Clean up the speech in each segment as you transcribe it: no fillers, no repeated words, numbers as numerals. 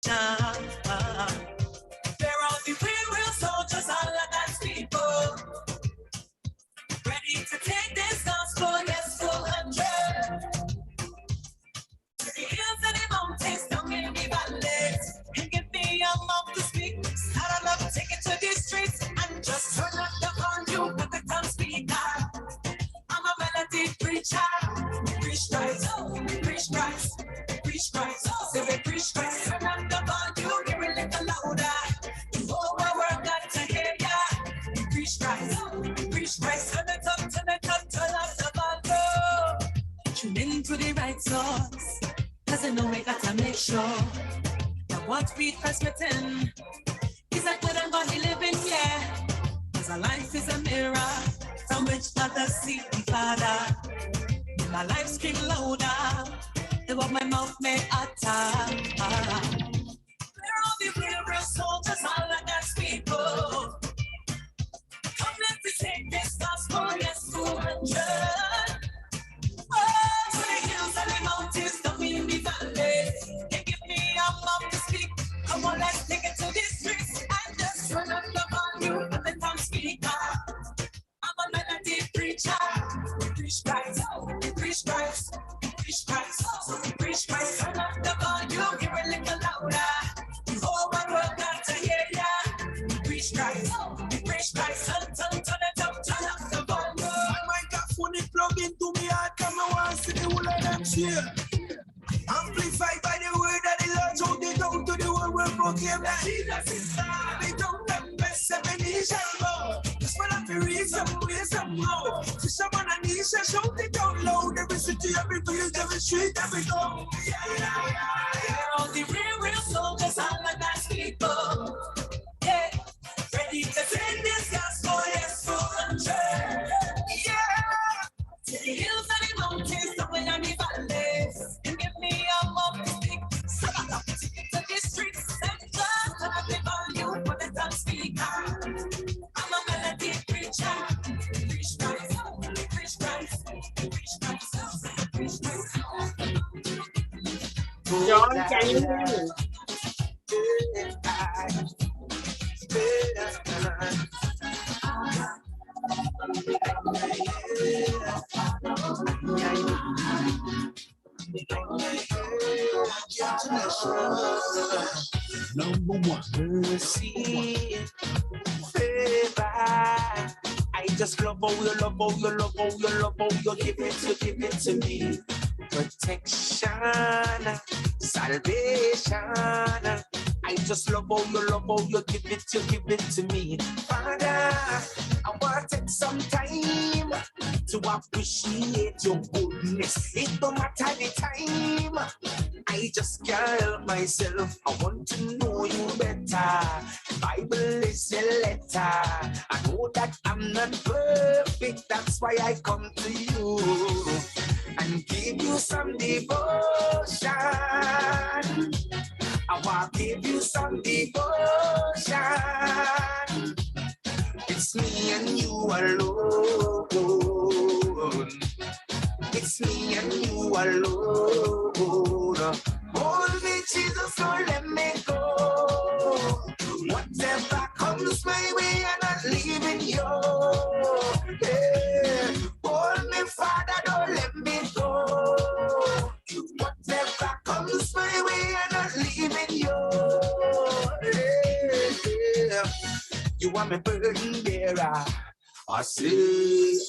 They're all the real soldiers, all of God's people, ready to take this gospel, yes, 200. To the hills and the mountains, down in the valleys, and give me a mouth to speak. Start a love, take it to the streets, and just turn up the volume with the tongue speaker. I'm a melody preacher. Preach Christ, preach Christ, preach Christ. Say we preach Christ. Turn up the volume, hear it a little louder. The whole world got to hear ya. Preach Christ. Turn it up, turn up the volume. Tune into the right source, 'cause I know we gotta make sure that what we transmitting is a good and godly living, yeah. 'Cause our life is a mirror from which others see the Father. My life scream louder than what my mouth may utter. We're all the real soldiers, all of God's people. Come, let's take this gospel, yes, 200. Oh, to the hills and the mountains, down in the valley. They give me a mouth to speak. Come on, let's take it to the streets and just turn up the volume with the tongue speaker. I'm a melody preacher. Preach Christ, preach Christ, preach Christ, preach Christ. Turn up the volume, hear a little louder. The whole world got to hear ya. Preach Christ, turn it up, turn up the volume. My microphone is plugged into me heart, come and want to see the whole of them cheer. Amplified by the word of the Lord, so they go to the world will proclaim that Jesus is Lord. They don't have best seven shall go. Just wanna be real some way somehow. To someone I need to shout it out loud. Every city, every village, every street, every door. They're all the real soldiers, all of God's people. Yeah, ready to take this gospel, yes, 200. Yeah, to the hills and the mountains, down in the valleys, and give me a mouth to speak. So I love to take it to the streets and just turn up the volume for the tongue speaker. I'm a melody preacher. Preach Christ, preach Christ, preach Christ, preach Christ. John, can you hear me? Number one, mercy, favor. I just love how you love how you love how you love how you give it to me. Protection, salvation. I just love how you give it to me. Father, I want to take some time to appreciate your goodness. It don't matter the time. I just can't help myself. I want to know you better. The Bible is a letter. I know that I'm not perfect. That's why I come to you and give you some devotion. I want to give you some devotion. It's me and you alone. It's me and you alone. Hold me, Jesus, don't let me go. Whatever comes my way, I'm not leaving you. Yeah. Hold me, Father, don't let me go. Whatever comes my way, I'm not leaving you. Yeah. You are my burden bearer. I see,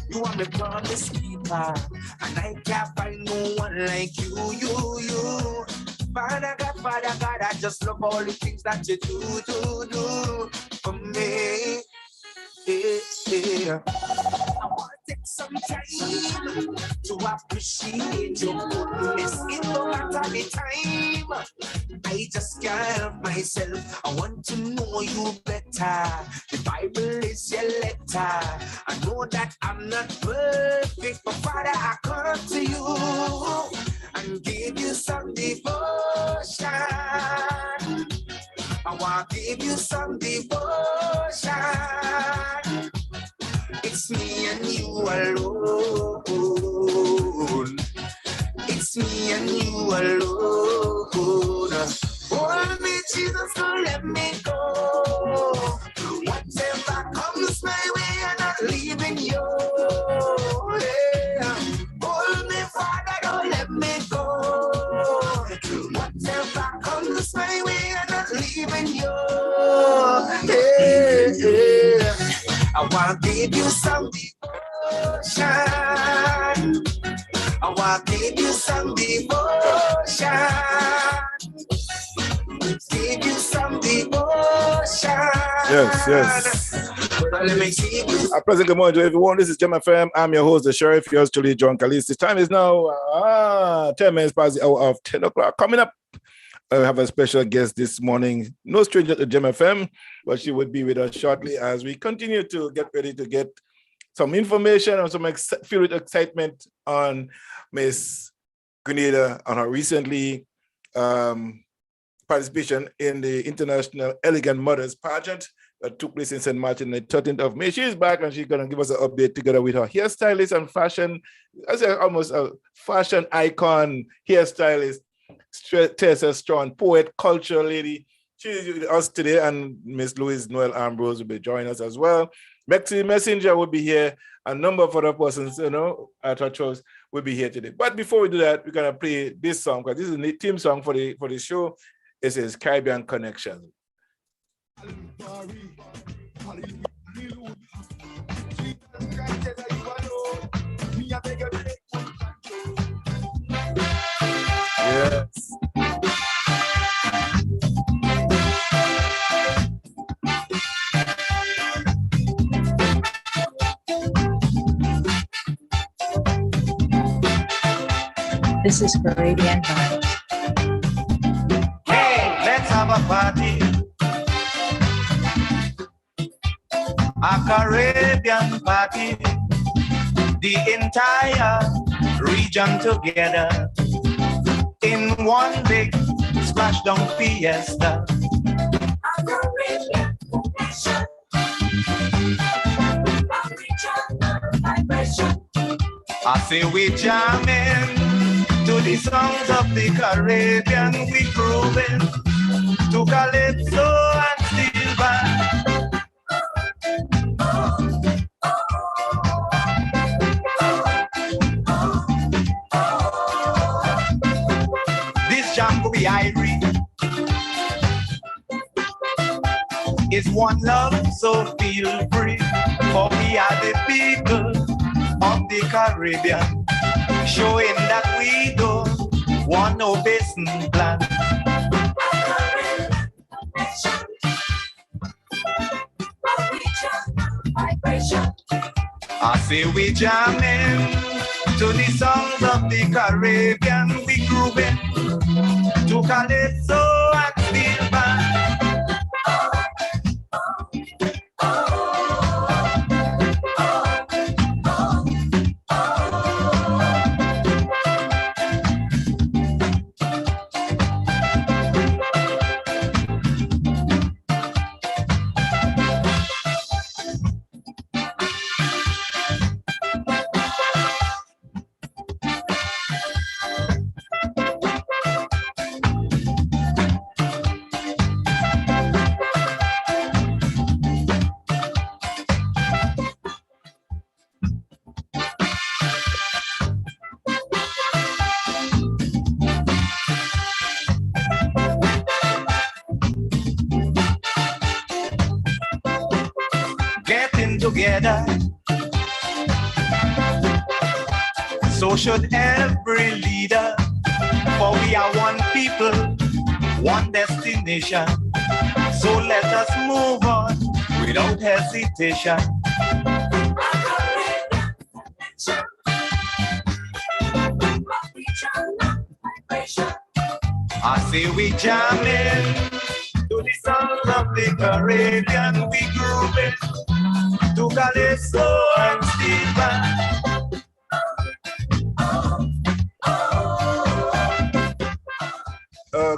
you are my promise keeper, and I can't find no one like you. Father God, I just love all the things that you do for me. Yeah. I want to take some time to appreciate your goodness. It don't matter the time. I just can't help myself. I want to know you better. The Bible is your letter. I know that I'm not perfect, but Father, I come to you and give you some devotion. I want to give you some devotion. It's me and you alone. It's just me and you alone. Hold me, Jesus, don't let me go. Whatever comes my way, I'm not leaving you. Yeah. Hold me, Father, don't let me go. Whatever comes my way, I'm not leaving you. Yeah, yeah. I want to give you some devotion. I want to give you some devotion. Give you some devotion. Yes, yes. Let me see you. A pleasant good morning to everyone. This is Gem FM. I'm your host, the Sheriff, yours truly, John Calise. The time is now 10 minutes past the hour of 10 o'clock. Coming up, I have a special guest this morning. No stranger to Gem FM, but she would be with us shortly as we continue to get ready to get some information and some filled with excitement on Miss Grenada on her recently participation in the International Elegant Mothers Pageant that took place in St. Martin on the 13th of May. She is back and she's going to give us an update together with her hairstylist and fashion, I say almost a fashion icon hairstylist, Tessa Strong, poet, culture lady. She's with us today, and Miss Louise Noel Ambrose will be joining us as well. Maxi Messenger will be here. A number of other persons, at her choice will be here today. But before we do that, we're going to play this song because this is the theme song for the show. It is Caribbean Connection. Yes. This is Caribbean Vibes. Hey, let's have a party. A Caribbean party. The entire region together in one big splashdown fiesta. A Caribbean connection. A regional vibration. I say we jamming to the songs of the Caribbean, we grooving to calypso and steel band. This jam will be Irie. It's one love, so feel free. For we are the people of the Caribbean, showing that we don't want no business plan. I say we jamming to the songs of the Caribbean, we grooving to calypso and steel band. Together, so should every leader, for we are one people, one destination. So let us move on without hesitation. I say we jamming to the songs of the Caribbean, we grooving to calypso and steel band.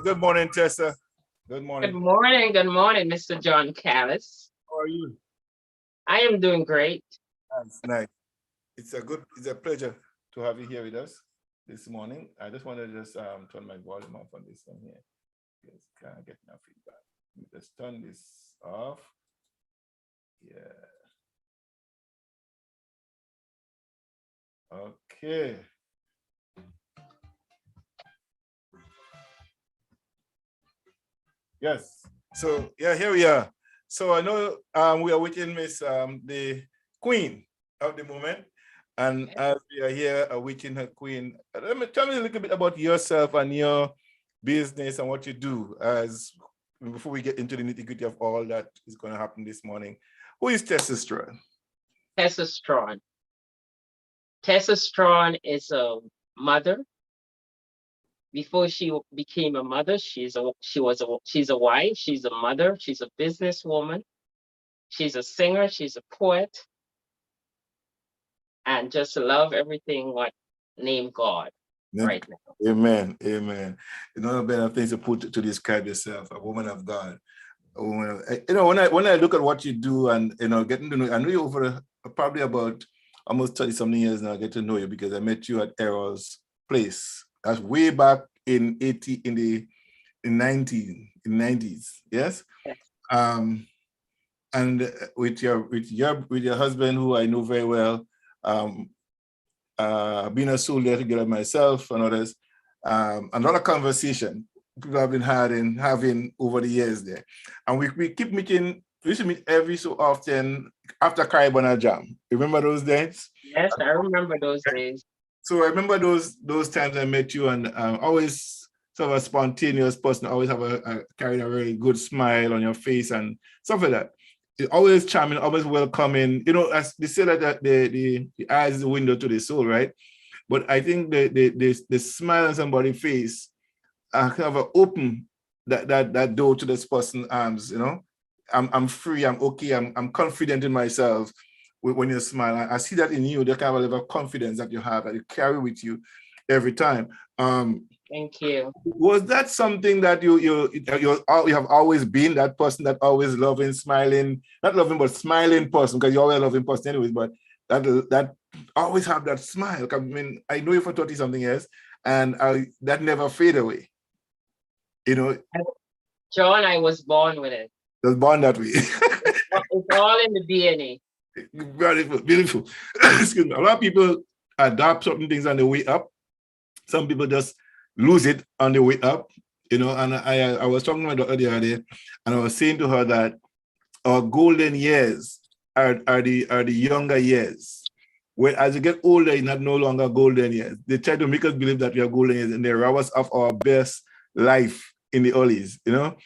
Good morning, Tessa. Good morning. Good morning, Mr. John Callis. How are you? I am doing great. Nice. It's a pleasure to have you here with us. this morning. I just want to just turn my volume off on this one here. Just can't get enough feedback. Let's turn this off. Yeah. Okay. Yes. So yeah, here we are. So I know we are waiting Miss the Queen of the moment. And as we are here awaiting her queen, tell me a little bit about yourself and your business and what you do as before we get into the nitty-gritty of all that is going to happen this morning. Who is Tessa Strawn? Tessa Strawn. Tessa Strawn is a mother. Before she became a mother, she's a wife, she's a mother, she's a businesswoman, she's a singer, she's a poet, and just love everything what name God right now. Amen. Amen. You know, better things to put to describe yourself, a woman of God. A woman of, you know, when I look at what you do and getting to know, I know you over probably about almost 30 something years now. I get to know you because I met you at Errol's place. That's way back in the 90s. Yes. And with your husband, who I know very well, being a soldier together myself and others, another conversation people have been having over the years there. And we keep meeting, we used to meet every so often after Caribana Jam. Remember those days? Yes, I remember those days. So I remember those times I met you, and always sort of a spontaneous person, always have carried a very good smile on your face and stuff like that. It's always charming, always welcoming. You know, as they say that the eyes is the window to the soul, right? But I think the smile on somebody's face kind of open that door to this person's arms. You know, I'm free, I'm okay, I'm confident in myself. When you smile, I see that in you, the kind of level of confidence that you have, that you carry with you every time. Thank you. Was that something that you have always been that person that always loving, smiling, not loving, but smiling person, because you're always a loving person anyways, but that always have that smile? I mean, I know you for 30 something years, and that never fade away. You know, John, I was born with it. I was born that way. It's all in the DNA. Beautiful, beautiful. Excuse me. A lot of people adopt certain things on the way up. Some people just lose it on the way up, you know. And I was talking to my daughter the other day, and I was saying to her that our golden years are the younger years. Where as you get older, it's not no longer golden years. They try to make us believe that we are golden years, and they rob us of our best life in the earlys, you know.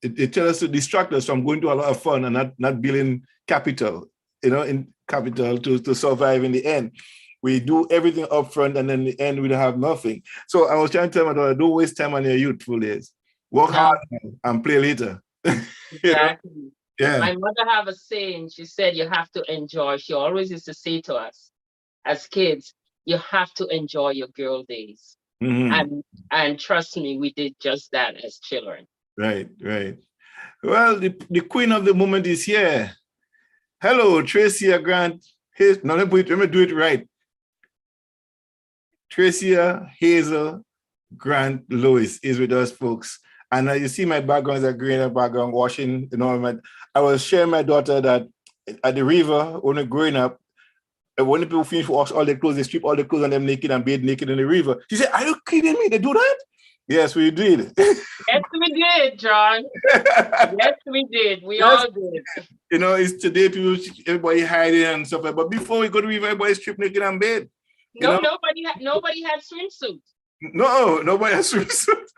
It tells us to distract us from going to a lot of fun and not building capital, you know, in capital to survive in the end. We do everything up front, and then in the end we don't have nothing. So I was trying to tell my daughter, don't waste time on your youthful days. Work hard and play later. Exactly. Yeah. My mother have a saying. She said you have to enjoy. She always used to say to us as kids, you have to enjoy your girl days. Mm-hmm. And trust me, we did just that as children. Right, right. Well, the queen of the moment is here. Hello, Tracia Grant. Now let me do it right. Tracia Hazel Grant Lewis is with us, folks. And you see my background is a green background, washing, you know. I was sharing my daughter that at the river, when we're growing up, when the people finish wash all their clothes, they strip all the clothes on them naked and bathe naked in the river. She said, are you kidding me? They do that? Yes, we did. Yes, we did, John. Yes, we did. We all did. You know, it's today people, everybody hiding and stuff like that. But before we go to the river, everybody strip naked and bathe. No, nobody had swimsuits. No, nobody has swimsuits.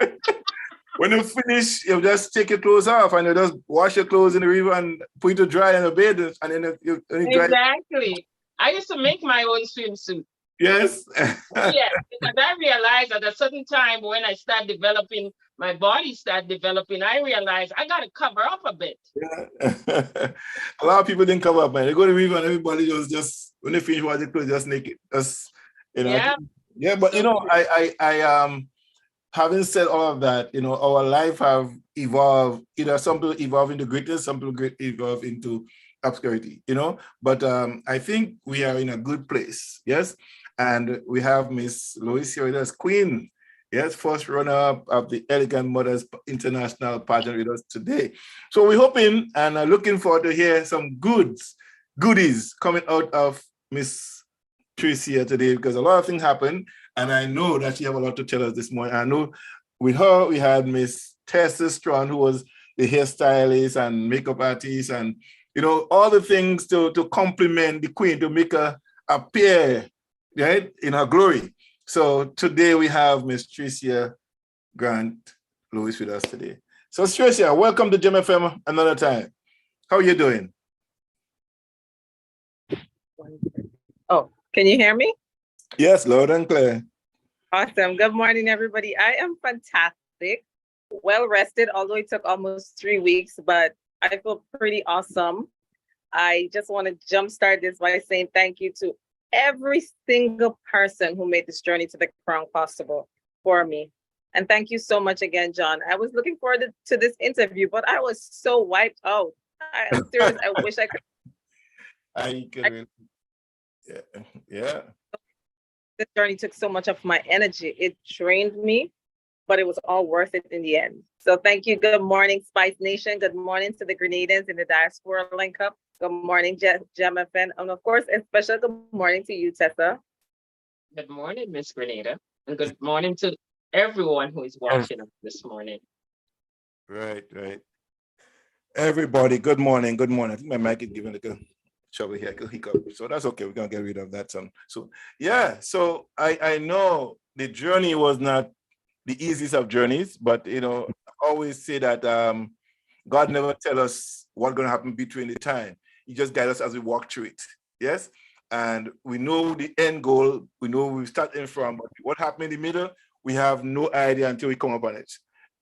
When you finish, you just take your clothes off and you just wash your clothes in the river and put it to dry in a bed, and then you dry. Exactly. I used to make my own swimsuit. Yes. Yes, because I realized at a certain time when I start developing, my body start developing, I realized I got to cover up a bit. Yeah. A lot of people didn't cover up, man. They go to the river and everybody just when they finish washing clothes, just naked. Just, you know. Yeah, but you know, I having said all of that, you know, our life have evolved. Either some people evolve into greatness, some people evolve into obscurity, you know. But I think we are in a good place, yes. And we have Miss Lois here with us, Queen. Yes, first runner-up of the Elegant Mothers International pageant with us today. So we're hoping and are looking forward to hear some goodies coming out of Miss Tricia today, because a lot of things happened, and I know that she have a lot to tell us this morning. I know with her, we had Miss Tessa Strawn, who was the hairstylist and makeup artist, and all the things to complement the Queen, to make her appear, right, in her glory. So today we have Miss Tricia Grant Lewis with us today. So Tricia, welcome to Gem FM another time. How are you doing? Oh, can you hear me? Yes, loud and clear. Awesome. Good morning, everybody. I am fantastic, well rested, although it took almost 3 weeks, but I feel pretty awesome. I just want to jumpstart this by saying thank you to every single person who made this journey to the crown possible for me. And thank you so much again, John. I was looking forward to this interview, but I was so wiped out. I am serious. I wish I could. Yeah. This journey took so much of my energy. It drained me, but it was all worth it in the end. So thank you. Good morning, Spice Nation. Good morning to the Grenadians in the Diaspora Link Up. Good morning, Gem FM. And of course, a special good morning to you, Tessa. Good morning, Miss Grenada. And good morning to everyone who is watching us this morning. Right. Everybody, good morning. I think my mic is giving a little trouble here, a hiccup. So that's okay. We're gonna get rid of that some. So yeah. So I know the journey was not the easiest of journeys, but I always say that God never tell us what's gonna happen between the time. He just guide us as we walk through it. Yes. And we know the end goal. We know we start in from, but what happened in the middle, we have no idea until we come upon it.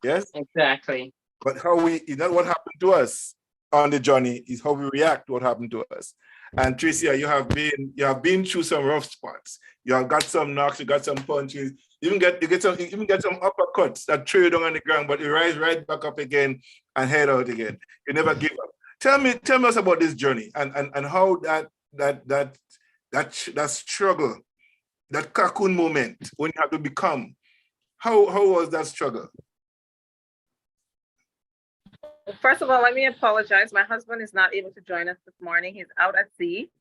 Yes. Exactly. But it's not what happened to us on the journey, is how we react to what happened to us. And Tricia, you have been through some rough spots. You have got some knocks, you got some punches, you get some uppercuts that throw you down on the ground, but you rise right back up again and head out again. You never give up. Tell us about this journey and how that struggle, that cocoon moment when you have to become. How was that struggle? First of all, let me apologize. My husband is not able to join us this morning. He's out at sea.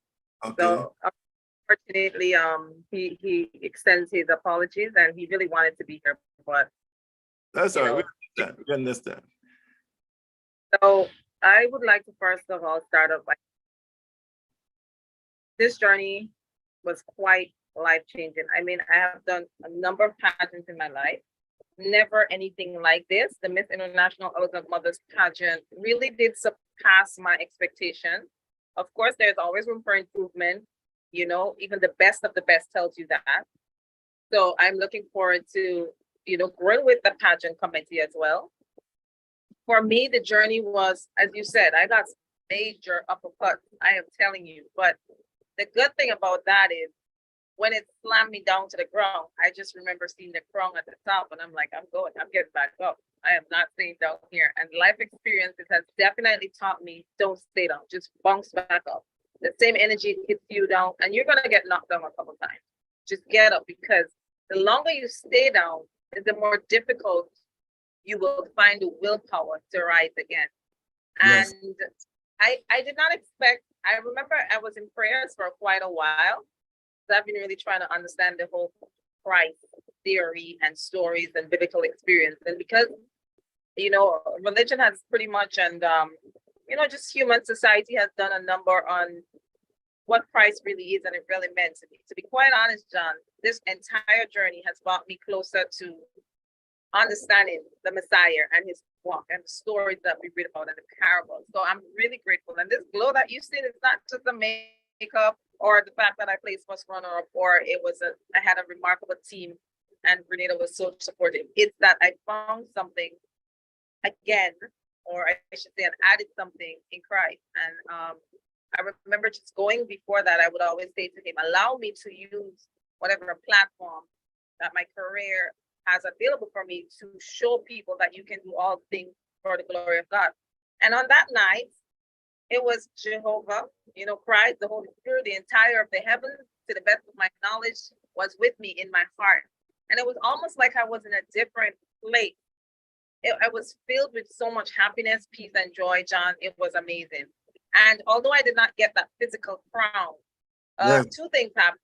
Okay. So unfortunately, he extends his apologies, and he really wanted to be here, but that's all right. We understand. So I would like to first of all start off by this journey was quite life-changing. I mean, I have done a number of pageants in my life. Never anything like this. The Miss International Elegant Mothers pageant really did surpass my expectations. Of course, there's always room for improvement. Even the best of the best tells you that. So I'm looking forward to, growing with the pageant committee as well. For me, the journey was, as you said, I got major uppercuts, I am telling you. But the good thing about that is, when it slammed me down to the ground, I just remember seeing the crown at the top, and I'm like, I'm getting back up. I am not staying down here. And life experiences has definitely taught me, don't stay down, just bounce back up. The same energy hits you down, and you're gonna get knocked down a couple times. Just get up, because the longer you stay down, the more difficult you will find the willpower to rise again. Yes. And I did not expect, I remember I was in prayers for quite a while. I've been really trying to understand the whole Christ theory and stories and biblical experience. And because, religion has pretty much, and, just human society has done a number on what Christ really is and it really meant to me. To be quite honest, John, this entire journey has brought me closer to understanding the Messiah and his walk and the stories that we read about in the parables. So I'm really grateful. And this glow that you see is not just the makeup or the fact that I placed first runner up, or I had a remarkable team and Grenada was so supportive. It's that I found something again, or I should say, and added something in Christ. And I remember just going before that, I would always say to him, allow me to use whatever platform that my career has available for me to show people that you can do all things for the glory of God. And on that night, it was Jehovah, Christ, the Holy Spirit, the entire of the heavens, to the best of my knowledge, was with me in my heart. And it was almost like I was in a different place. I was filled with so much happiness, peace, and joy, John. It was amazing. And although I did not get that physical crown, Yes. two things happened.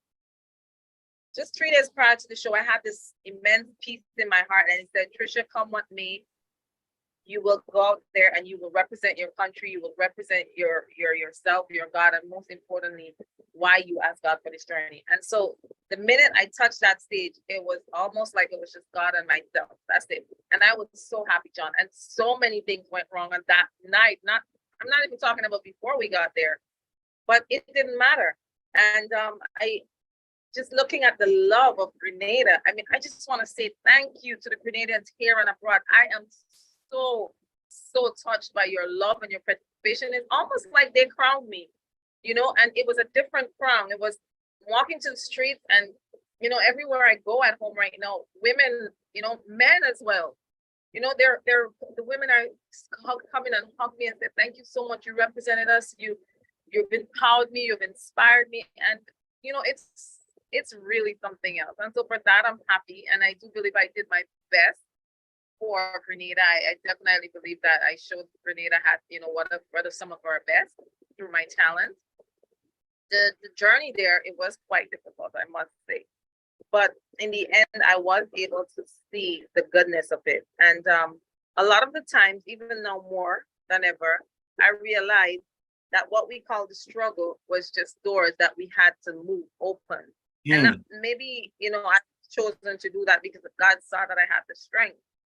Just 3 days prior to the show, I had this immense peace in my heart, and it said, Trisha, come with me. You will go out there and you will represent your country. You will represent yourself, your God, and most importantly, why you asked God for this journey. And so the minute I touched that stage, it was almost like it was just God and myself. That's it. And I was so happy, John. And so many things went wrong on that night. I'm not even talking about before we got there, but it didn't matter. And I just looking at the love of Grenada. I mean, I just want to say thank you to the Grenadians here and abroad. I am so touched by your love and your participation. It's almost like they crowned me, and it was a different crown. It was walking to the streets and, everywhere I go at home right now, women, men as well, they're the women are coming and hug me and say, thank you so much. You represented us. You've empowered me. You've inspired me. And, it's really something else. And so for that, I'm happy. And I do believe I did my best for Grenada. I definitely believe that I showed Grenada had, one of some of our best through my talent. The journey there, it was quite difficult, I must say. But in the end, I was able to see the goodness of it. And a lot of the times, even now more than ever, I realized that what we call the struggle was just doors that we had to move open. And that maybe, I've chosen to do that because God saw that I had the strength.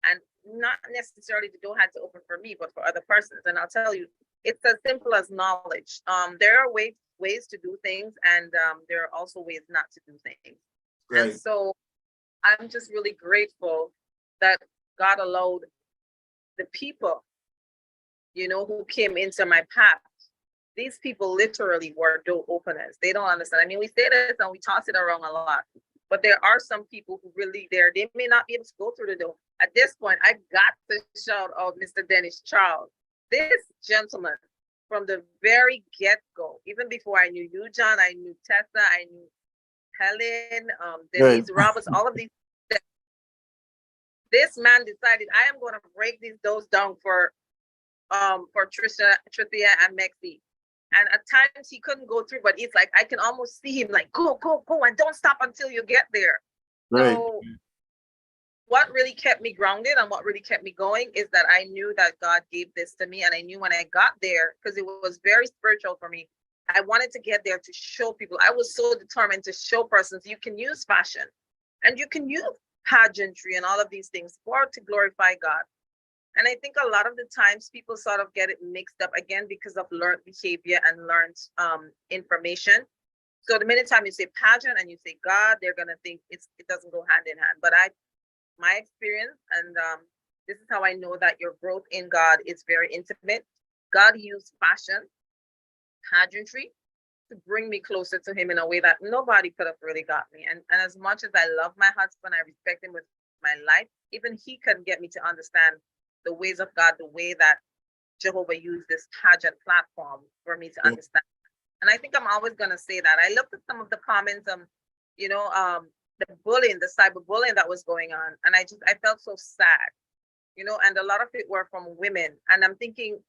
And not necessarily the door had to open for me, but for other persons. And I'll tell you, it's as simple as knowledge. There are ways to do things, and there are also ways not to do things. Right. And so I'm just really grateful that God allowed the people, who came into my path. These people literally were door openers. They don't understand. I mean, we say this and we toss it around a lot, but there are some people who really they may not be able to go through the door. At this point, I got to shout out Mr. Dennis Charles. This gentleman, from the very get-go, even before I knew you, John, I knew Tessa, I knew Helen, Denise Roberts, all of these. This man decided, I am going to break these doors down for Trisha, Trithia, and Mexi. And at times he couldn't go through, but it's like I can almost see him like, go, and don't stop until you get there. Right. So what really kept me grounded and what really kept me going is that I knew that God gave this to me. And I knew when I got there, because it was very spiritual for me, I wanted to get there to show people. I was so determined to show persons you can use fashion and you can use pageantry and all of these things to glorify God. And I think a lot of the times people sort of get it mixed up again because of learned behavior and learned information. So the minute time you say pageant and you say God, they're going to think it doesn't go hand in hand. But my experience, and this is how I know that your growth in God is very intimate. God used fashion, pageantry to bring me closer to him in a way that nobody could have really got me. And as much as I love my husband, I respect him with my life, even he couldn't get me to understand the ways of God, the way that Jehovah used this pageant platform for me to understand. And I think I'm always going to say that. I looked at some of the comments, the bullying, the cyberbullying that was going on. And I felt so sad, and a lot of it were from women. And I'm thinking,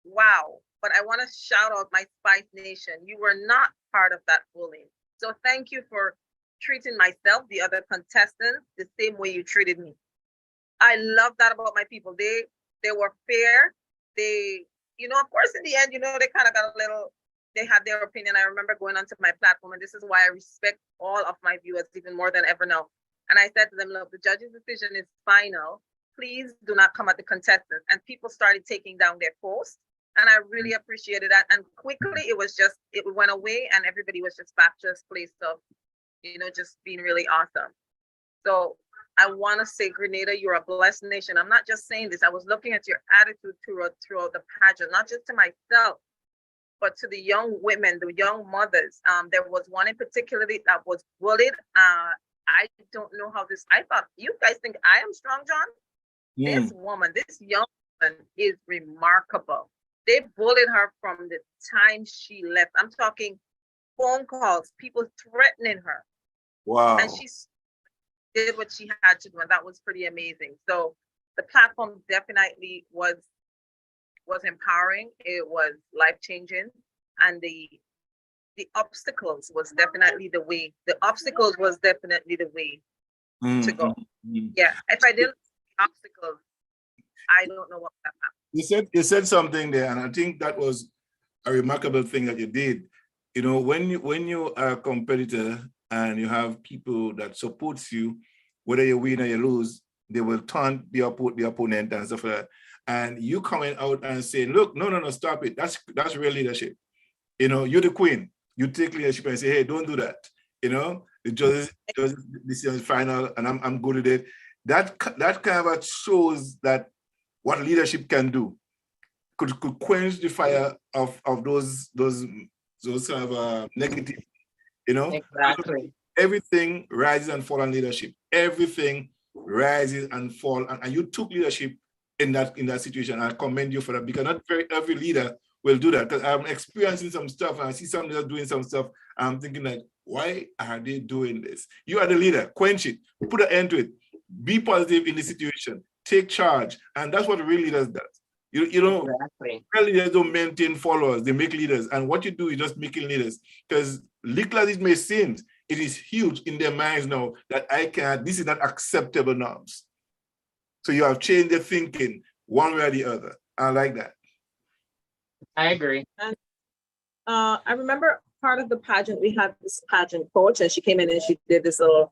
wow, but I want to shout out my Spice Nation. You were not part of that bullying. So thank you for treating myself, the other contestants, the same way you treated me. I love that about my people. They were fair. They, of course, in the end, they kind of got they had their opinion. I remember going onto my platform, and this is why I respect all of my viewers even more than ever now. And I said to them, look, the judge's decision is final. Please do not come at the contestants. And people started taking down their posts. And I really appreciated that. And quickly, it went away, and everybody was just back to this place of, just being really awesome. So I want to say, Grenada, you're a blessed nation. I'm not just saying this. I was looking at your attitude throughout the pageant, not just to myself, but to the young women, the young mothers. There was one in particular that was bullied. I don't know how I thought, you guys think I am strong, John? This woman, this young woman is remarkable. They bullied her from the time she left. I'm talking phone calls, people threatening her. Wow. And she did what she had to do, and that was pretty amazing. So the platform definitely was empowering. It was life-changing, and the obstacles was definitely the way. The obstacles was definitely the way to go. Yeah, if I didn't obstacles, I don't know what would have happened. You said something there, and I think that was a remarkable thing that you did. You know, when you are a competitor and you have people that supports you, whether you win or you lose, they will taunt the opponent and stuff like that. And you coming out and saying, look, no, stop it. That's real leadership. You know, you're the queen. You take leadership and say, hey, don't do that. You know, the judges this is final, and I'm good at it. That kind of shows that what leadership can do. Could quench the fire of those kind of negative, you know. Exactly. Everything rises and falls on leadership. Everything rises and falls, and you took leadership in that situation. I commend you for that, because not every leader will do that. Because I'm experiencing some stuff, and I see some leaders doing some stuff. I'm thinking like, why are they doing this? You are the leader. Quench it. Put an end to it. Be positive in the situation. Take charge, and that's what real leaders does. You know, exactly. Real leaders don't maintain followers; they make leaders. And what you do is just making leaders. Because little as it may seem, it is huge in their minds now that this is not acceptable norms. So you have changed their thinking one way or the other. I like that. I agree. And I remember part of the pageant, we had this pageant coach, and she came in and she did this little,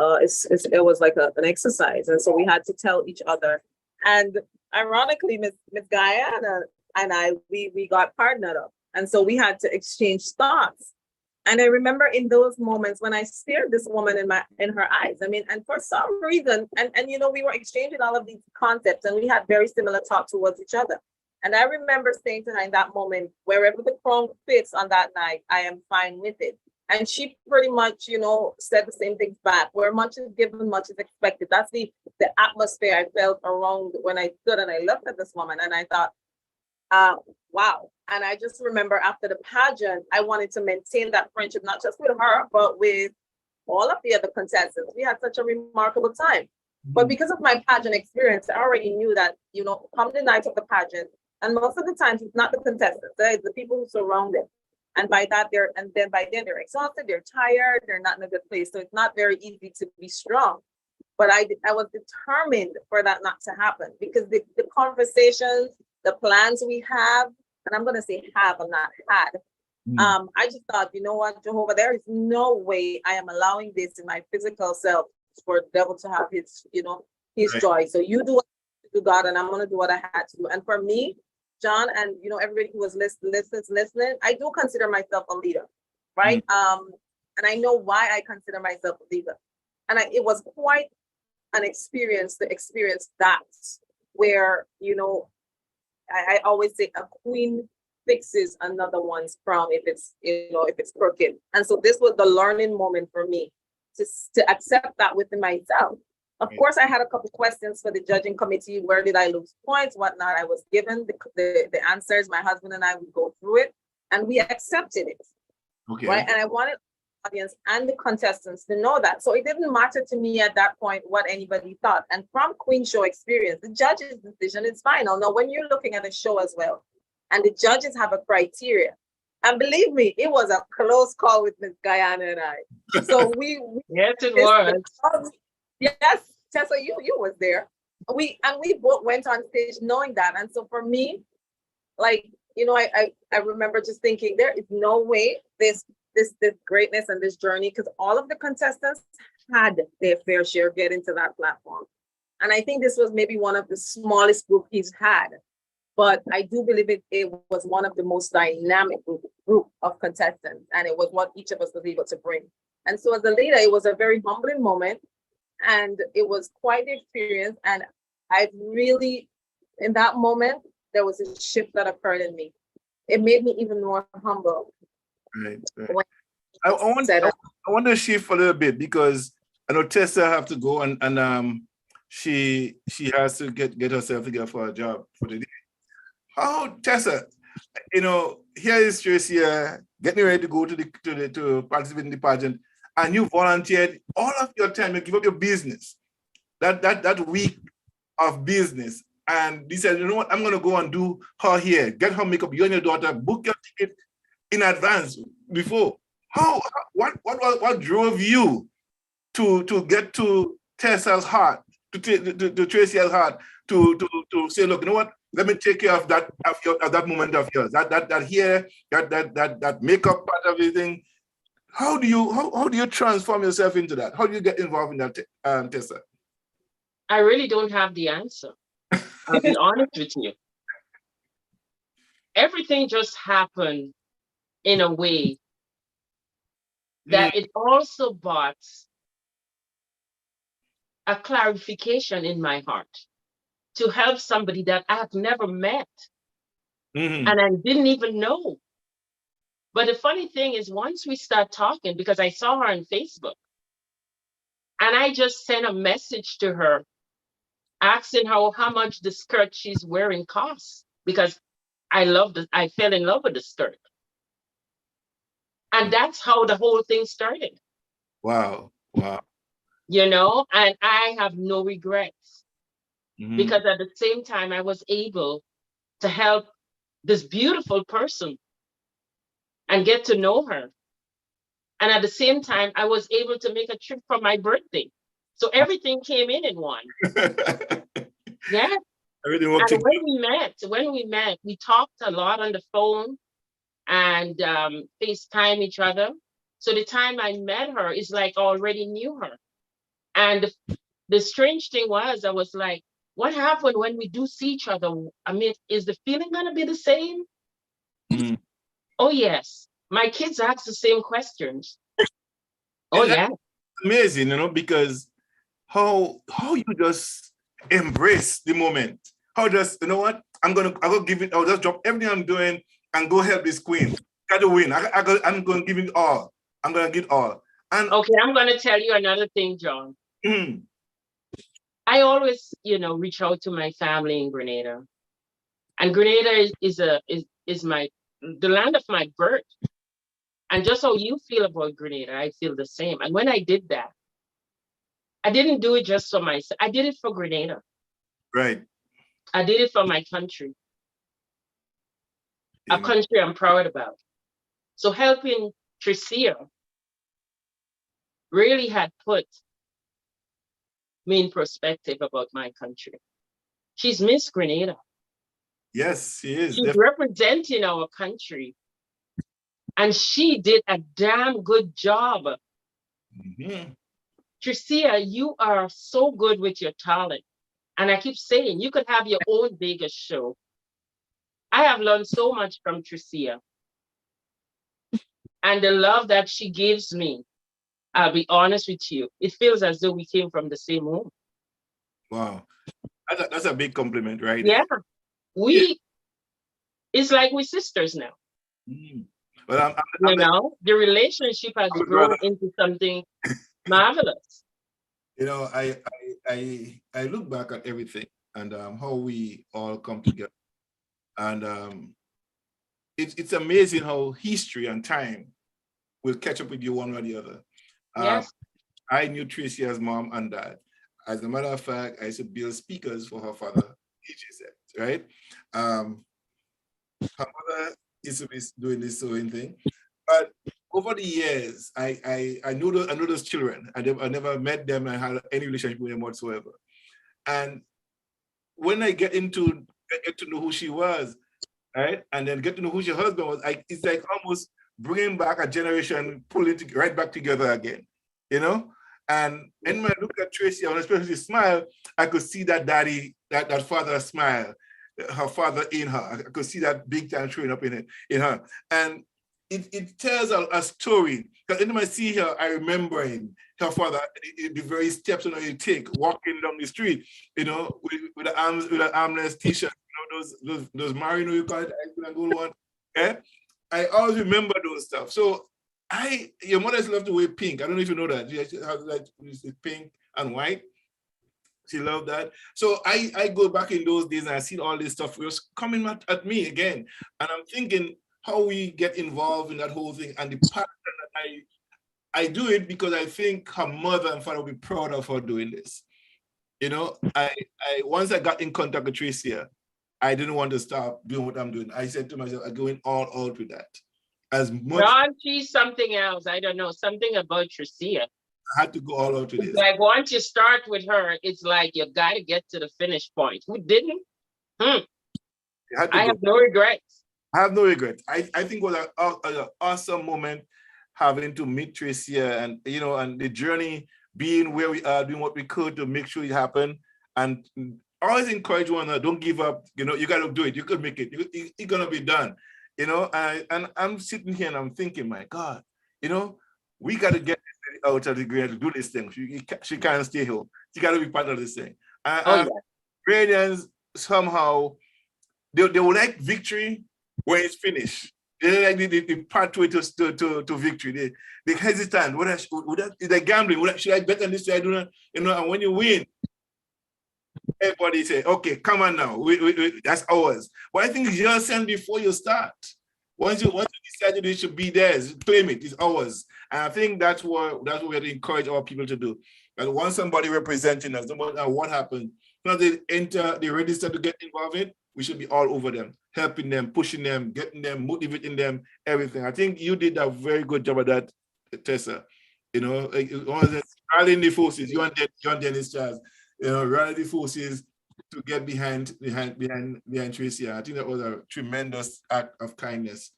it was like an exercise. And so we had to tell each other. And ironically, Miss Guyana and I, we got partnered up. And so we had to exchange thoughts. And I remember in those moments when I stared this woman in her eyes, I mean, and for some reason, and you know, we were exchanging all of these concepts, and we had very similar talk towards each other. And I remember saying to her in that moment, wherever the crown fits on that night, I am fine with it. And she pretty much, you know, said the same things back. Where much is given, much is expected. That's the atmosphere I felt around when I stood and I looked at this woman, and I thought, wow. And I just remember after the pageant, I wanted to maintain that friendship, not just with her, but with all of the other contestants. We had such a remarkable time. But because of my pageant experience, I already knew that, you know, come the night of the pageant, and most of the times it's not the contestants, it's the people who surround them. And by then they're exhausted, they're tired, they're not in a good place. So it's not very easy to be strong. But I was determined for that not to happen, because the conversations, the plans we have, and I'm gonna say have and not had. I just thought, you know what, Jehovah, there is no way I am allowing this in my physical self for the devil to have his, you know, his joy. So you do what you do, God, and I'm gonna do what I had to do. And for me, John, and you know, everybody who was listening, I do consider myself a leader, right? And I know why I consider myself a leader. And it was quite an experience to experience that, where, you know, I always say a queen fixes another one's crown if it's crooked. And so this was the learning moment for me to accept that within myself. Of course, I had a couple questions for the judging committee. Where did I lose points? Whatnot? I was given the answers. My husband and I would go through it, and we accepted it. Okay. Right. And I wanted the audience and the contestants to know that. So it didn't matter to me at that point what anybody thought. And from Queen Show experience, the judge's decision is final. Now, when you're looking at a show as well, and the judges have a criteria, and believe me, it was a close call with Miss Guyana and I. So we yes, it was. Yes, Tessa, you was there. We both went on stage knowing that. And so for me, like, you know, I remember just thinking there is no way this greatness and this journey, because all of the contestants had their fair share getting to that platform. And I think this was maybe one of the smallest group he's had. But I do believe it was one of the most dynamic group of contestants. And it was what each of us was able to bring. And so as a leader, it was a very humbling moment. And it was quite the experience. And I really, in that moment, there was a shift that occurred in me. It made me even more humble. Right. I want to shift a little bit, because I know Tessa have to go, and she has to get herself together for a job for the day. How, Tessa, you know, here is Tracy getting ready to go to participate in the pageant. and you volunteered all of your time, you give up your business, that week of business, and you said, you know what, I'm gonna go and do her hair, get her makeup, you and your daughter, book your ticket in advance before. What drove you to get to Tessa's heart, to Tracy's heart, to say, look, you know what? Let me take care of that that moment of yours, that hair, that makeup part of everything. How do you transform yourself into that? How do you get involved in that, Tessa? I really don't have the answer. I'll be honest with you. Everything just happened in a way that it also brought a clarification in my heart to help somebody that I have never met and I didn't even know. But the funny thing is, once we start talking, because I saw her on Facebook, and I just sent a message to her asking her how much the skirt she's wearing costs, because I fell in love with the skirt. And that's how the whole thing started. Wow. You know, and I have no regrets because at the same time, I was able to help this beautiful person and get to know her. And at the same time, I was able to make a trip for my birthday. So everything came in one. Yeah. Everything worked. And when we met, we talked a lot on the phone and FaceTime each other. So the time I met her, it's like I already knew her. And the strange thing was, I was like, what happened when we do see each other? I mean, is the feeling gonna be the same? Oh, yes. My kids ask the same questions. Oh, yeah. Amazing, you know, because how you just embrace the moment. How just, you know what, I'll just drop everything I'm doing and go help this queen. Got to win. I'm going to give it all. I'm going to give it all. And okay, I'm going to tell you another thing, John. I always, reach out to my family in Grenada. And Grenada is the land of my birth. And just how you feel about Grenada, I feel the same. And when I did that, I didn't do it just for myself. I did it for Grenada. Right. I did it for my country. A country I'm proud about. So helping Tricia really had put me in perspective about my country. She's Miss Grenada. Yes, she is. She's representing our country. And she did a damn good job. Tricia, you are so good with your talent. And I keep saying, you could have your own Vegas show. I have learned so much from Tricia. And the love that she gives me, I'll be honest with you, it feels as though we came from the same home. Wow. That's a big compliment, right? Yeah. It's like we're sisters now. Well, the relationship has grown into something marvelous. I look back at everything and how we all come together. And it's amazing how history and time will catch up with you one or the other. Yes. I knew Tricia's mom and dad. As a matter of fact, I used to build speakers for her father, right? Her mother used to be doing this sewing thing. But over the years, I know those children. I never met them. I had any relationship with them whatsoever. And when I get to know who she was, right, and then get to know who her husband was, it's like almost bringing back a generation, pulling it right back together again, And when I look at Tracy, and especially smile, I could see that daddy, that father smile, her father in her. I could see that big time showing up in her. And it tells a story. Because anytime I see her, I remember her father, the very steps you take, walking down the street, with the armless t-shirt, those marino you call it, I go one. Yeah? I always remember those stuff. So your mother's love to wear pink. I don't know if you know that. She has like pink and white. She loved that. So I go back in those days and I see all this stuff was coming at me again. And I'm thinking how we get involved in that whole thing and the pattern that I do it because I think her mother and father will be proud of her doing this. You know, I once I got in contact with Tricia, I didn't want to stop doing what I'm doing. I said to myself, I'm going all out with that. As much Ron, she's something else. I don't know, something about Tricia. I had to go all out with It's this. like once you start with her, it's like you got to get to the finish point. Who didn't? I had to I go. have no regrets. I have no regret. I think it was an awesome moment having to meet Tricia and, you know, and the journey being where we are, doing what we could to make sure it happened. And always encourage one another, don't give up. You know, you got to do it. You could make it. It's going to be done. You know, and I'm sitting here and I'm thinking, my God, you know, we got to get out of the grade to do this thing. She can't stay home. She got to be part of this thing. Oh, yeah. Radians somehow, they will like victory when it's finished. They like the pathway to victory. They hesitant. They're gambling. Should I bet on this? Should I do that? You know, and when you win, everybody say, okay, come on now. That's ours. But I think it's yours send before you start. Once you decide it should be theirs, claim it, it's ours. And I think that's what we have to encourage our people to do. And once somebody representing us, no matter what happened, now they register to get involved in, we should be all over them, helping them, pushing them, getting them, motivating them, everything. I think you did a very good job of that, Tessa. You know, rallying the forces, you and Dennis Charles, you know, rally the forces to get behind Tricia. I think that was a tremendous act of kindness.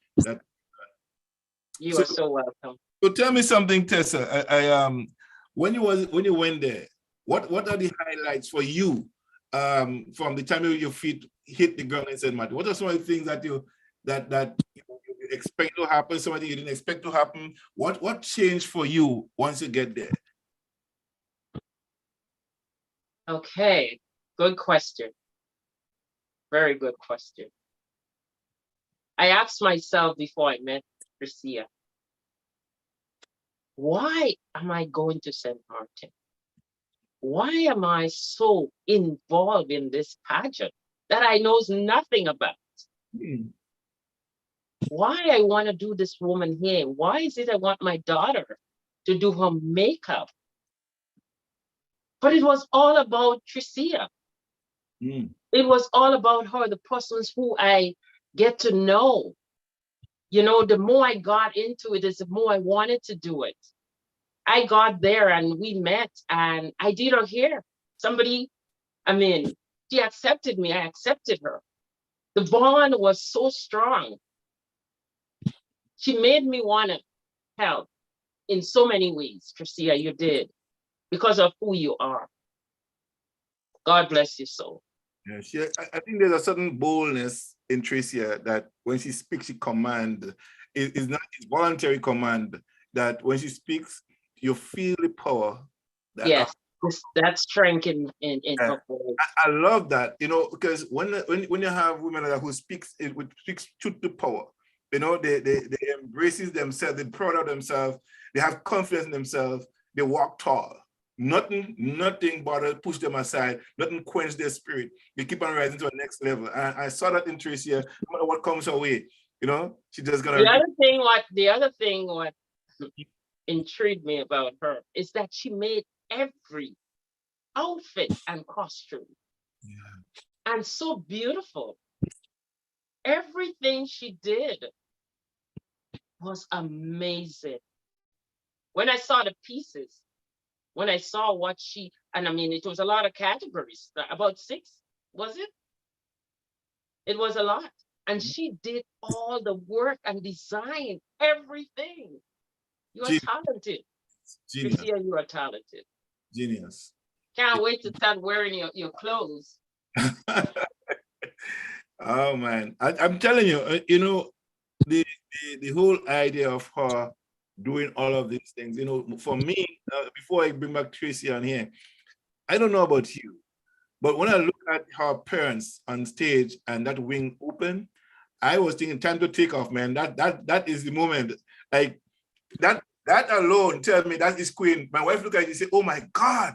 You are so welcome. So tell me something, Tessa. When you went there, what are the highlights for you from the time your feet hit the ground in St. Martin? What are some of the things that you expect to happen, something you didn't expect to happen? What changed for you once you get there? Okay, good question. Very good question. I asked myself before I met Tricia, why am I going to St. Martin? Why am I so involved in this pageant that I knows nothing about? Why I want to do this woman here? Why is it I want my daughter to do her makeup? But it was all about Tricia. It was all about her, the persons who I get to know. You know, the more I got into it, is the more I wanted to do it. I got there and we met and I did her hair. She accepted me, I accepted her. The bond was so strong. She made me want to help in so many ways, Tricia, you did, because of who you are. God bless you so. Yeah, I think there's a certain boldness in Tricia that when she speaks, she commands. It's voluntary command that when she speaks, you feel the power. Yes, that strength in her voice. I love that, you know, because when you have women who speaks truth to power, you know, they embraces themselves, they're proud of themselves, they have confidence in themselves, they walk tall. Nothing bother push them aside, nothing quench their spirit. They keep on rising to the next level. And I saw that in Tricia, no matter what comes her way, you know, she just gonna. The other thing what intrigued me about her is that she made every outfit and costume and so beautiful. Everything she did was amazing. When I saw the pieces, when I saw what it was a lot of categories, about 6, was it? It was a lot. And she did all the work and design, everything. You are talented. Genius. Tricia, you are talented. Genius. Can't wait to start wearing your clothes. Oh man, I'm telling you, you know, the whole idea of her doing all of these things, you know, for me, before I bring back Tricia on here, I don't know about you, but when I look at her parents on stage and that wing open, I was thinking, time to take off, man. That is the moment. Like that alone tell me that is Queen. My wife look at it and say, "Oh my God."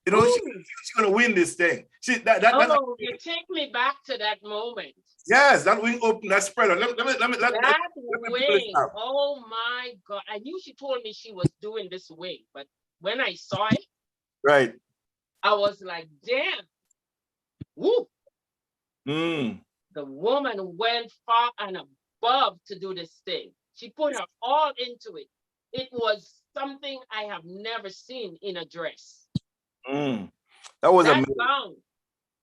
You know, she's gonna win this thing. You take me back to that moment. Yes, that wing open, that spread. Let me That me pull it wing, up. oh my God. I knew she told me she was doing this wing, but when I saw it, Right. I was like, damn. Woo. Mm. The woman went far and above to do this thing. She put her all into it. It was something I have never seen in a dress. Mm. That was That amazing. gown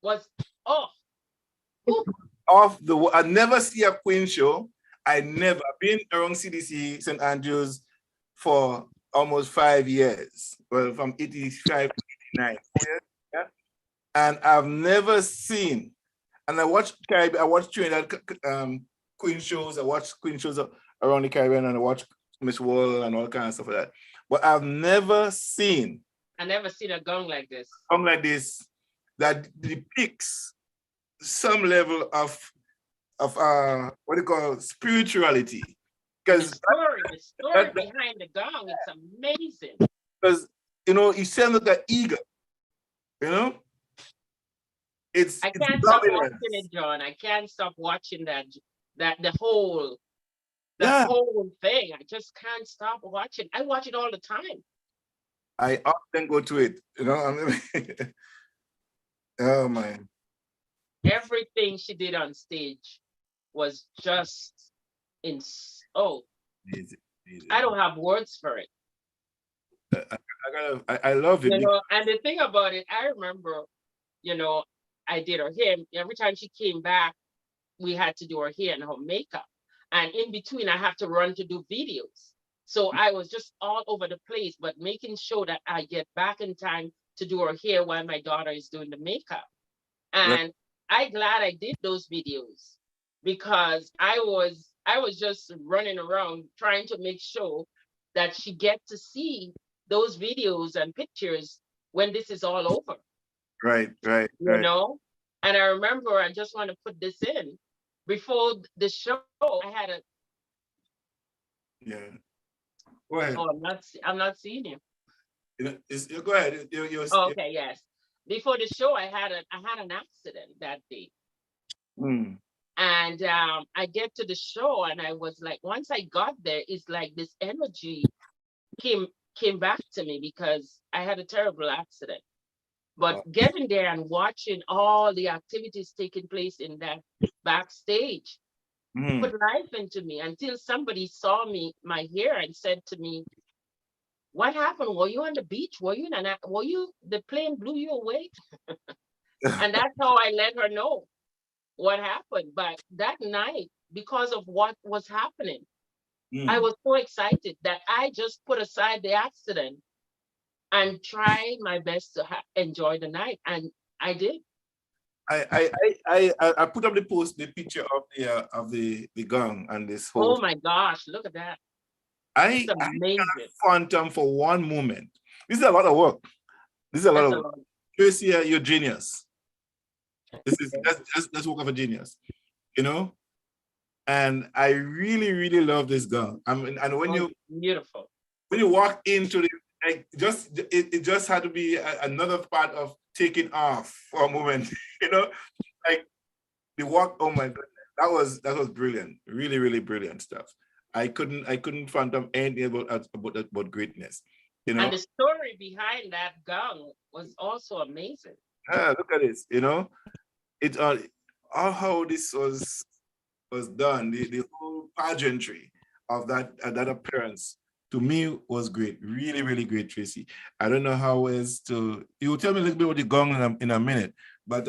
was off. Ooh, Off the I never see a Queen show. I never been around CDC St. Andrews for almost 5 years. Well, from 85 to 89. 4 years, yeah. And I've never seen, and I watch Caribbean, I watch Trinidad Queen shows, I watch Queen shows around the Caribbean, and I watch Miss World and all kinds of stuff like that. But I've never seen I never seen a gown like this. something like this that depicts some level of what do you call spirituality, The because story behind the gown, it's amazing. you know you sound like an eagle, you know. I It's can't stop dominant. watching it, John. I can't stop watching that the whole Yeah. whole thing. I just can't stop watching. I watch it all the time. I often go to it, you know. I mean, oh man. Everything she did on stage was just Easy. I don't have words for it. I love it. You know, and the thing about it, I remember, you know, I did her hair. Every time she came back, we had to do her hair and her makeup. And in between, I have to run to do videos. So I was just all over the place, but making sure that I get back in time to do her hair while my daughter is doing the makeup. And I'm glad I did those videos because I was just running around trying to make sure that she get to see those videos and pictures when this is all over. Right. You know? And I remember, I just want to put this in. Before the show, I had a Go ahead. oh, I'm not seeing you. Go ahead. Oh, okay, yes. Before the show, I had an accident that day. Mm. And I get to the show and I was like, once I got there, it's like this energy came back to me because I had a terrible accident. But getting there and watching all the activities taking place in that backstage put life into me until somebody saw my hair and said to me, what happened? Were you on the beach? Were you the plane blew you away? And that's how I let her know what happened. But that night, because of what was happening, I was so excited that I just put aside the accident and tried my best to enjoy the night, and I did. I put up the picture of the gown and this whole. Oh my gosh! Look at that. I phantom for one moment. This is a lot of work. Tracy, you're genius. That's work of a genius, you know. And I really love this gown. I mean, and when beautiful. When you walk into the it just had to be another part of taking off for a moment, you know, like the walk. Oh my goodness, that was brilliant. Really brilliant stuff. I couldn't phantom anything about greatness, you know. And the story behind that gown was also amazing. Look at this, you know. It's all how this was done. The whole pageantry of that appearance to me was great. Really great, Tracy. I don't know how else to. You will tell me a little bit about the gown in a minute, but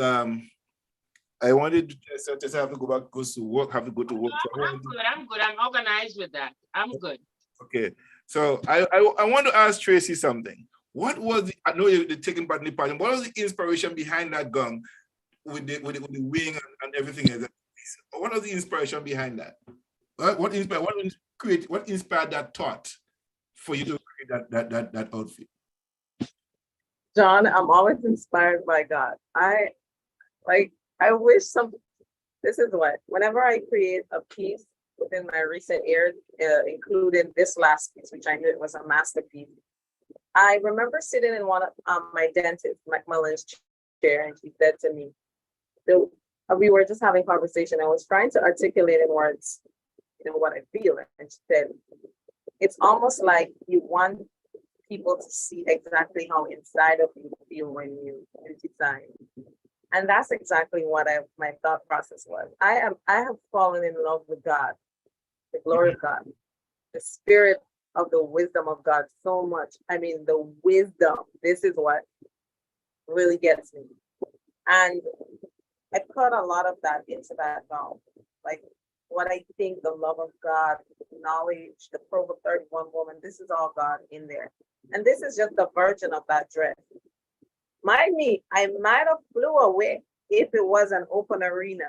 I wanted to just have to go back, go to work, have to go to work. I'm good. I'm organized with that. I'm good. Okay. So I want to ask Tracy something. What was I know you're taking part in the pageant. What was the inspiration behind that gown with the wing and everything? What was the inspiration behind that? What inspired that thought for you to create that outfit? John, I'm always inspired by God. I wish this is whenever I create a piece within my recent years, including this last piece, which I knew it was a masterpiece. I remember sitting in one of my dentist, McMullen's chair, and she said to me, we were just having conversation. I was trying to articulate in words, what I feel. And she said, it's almost like you want people to see exactly how inside of you feel when you design. And that's exactly what my thought process was. I have fallen in love with God, the glory of God, the spirit of the wisdom of God so much. I mean, the wisdom, this is what really gets me. And I put a lot of that into that gown. Like what I think, the love of God, knowledge, the Proverbs 31 woman, this is all God in there. And this is just the version of that dress. Mind me, I might have flew away if it was an open arena,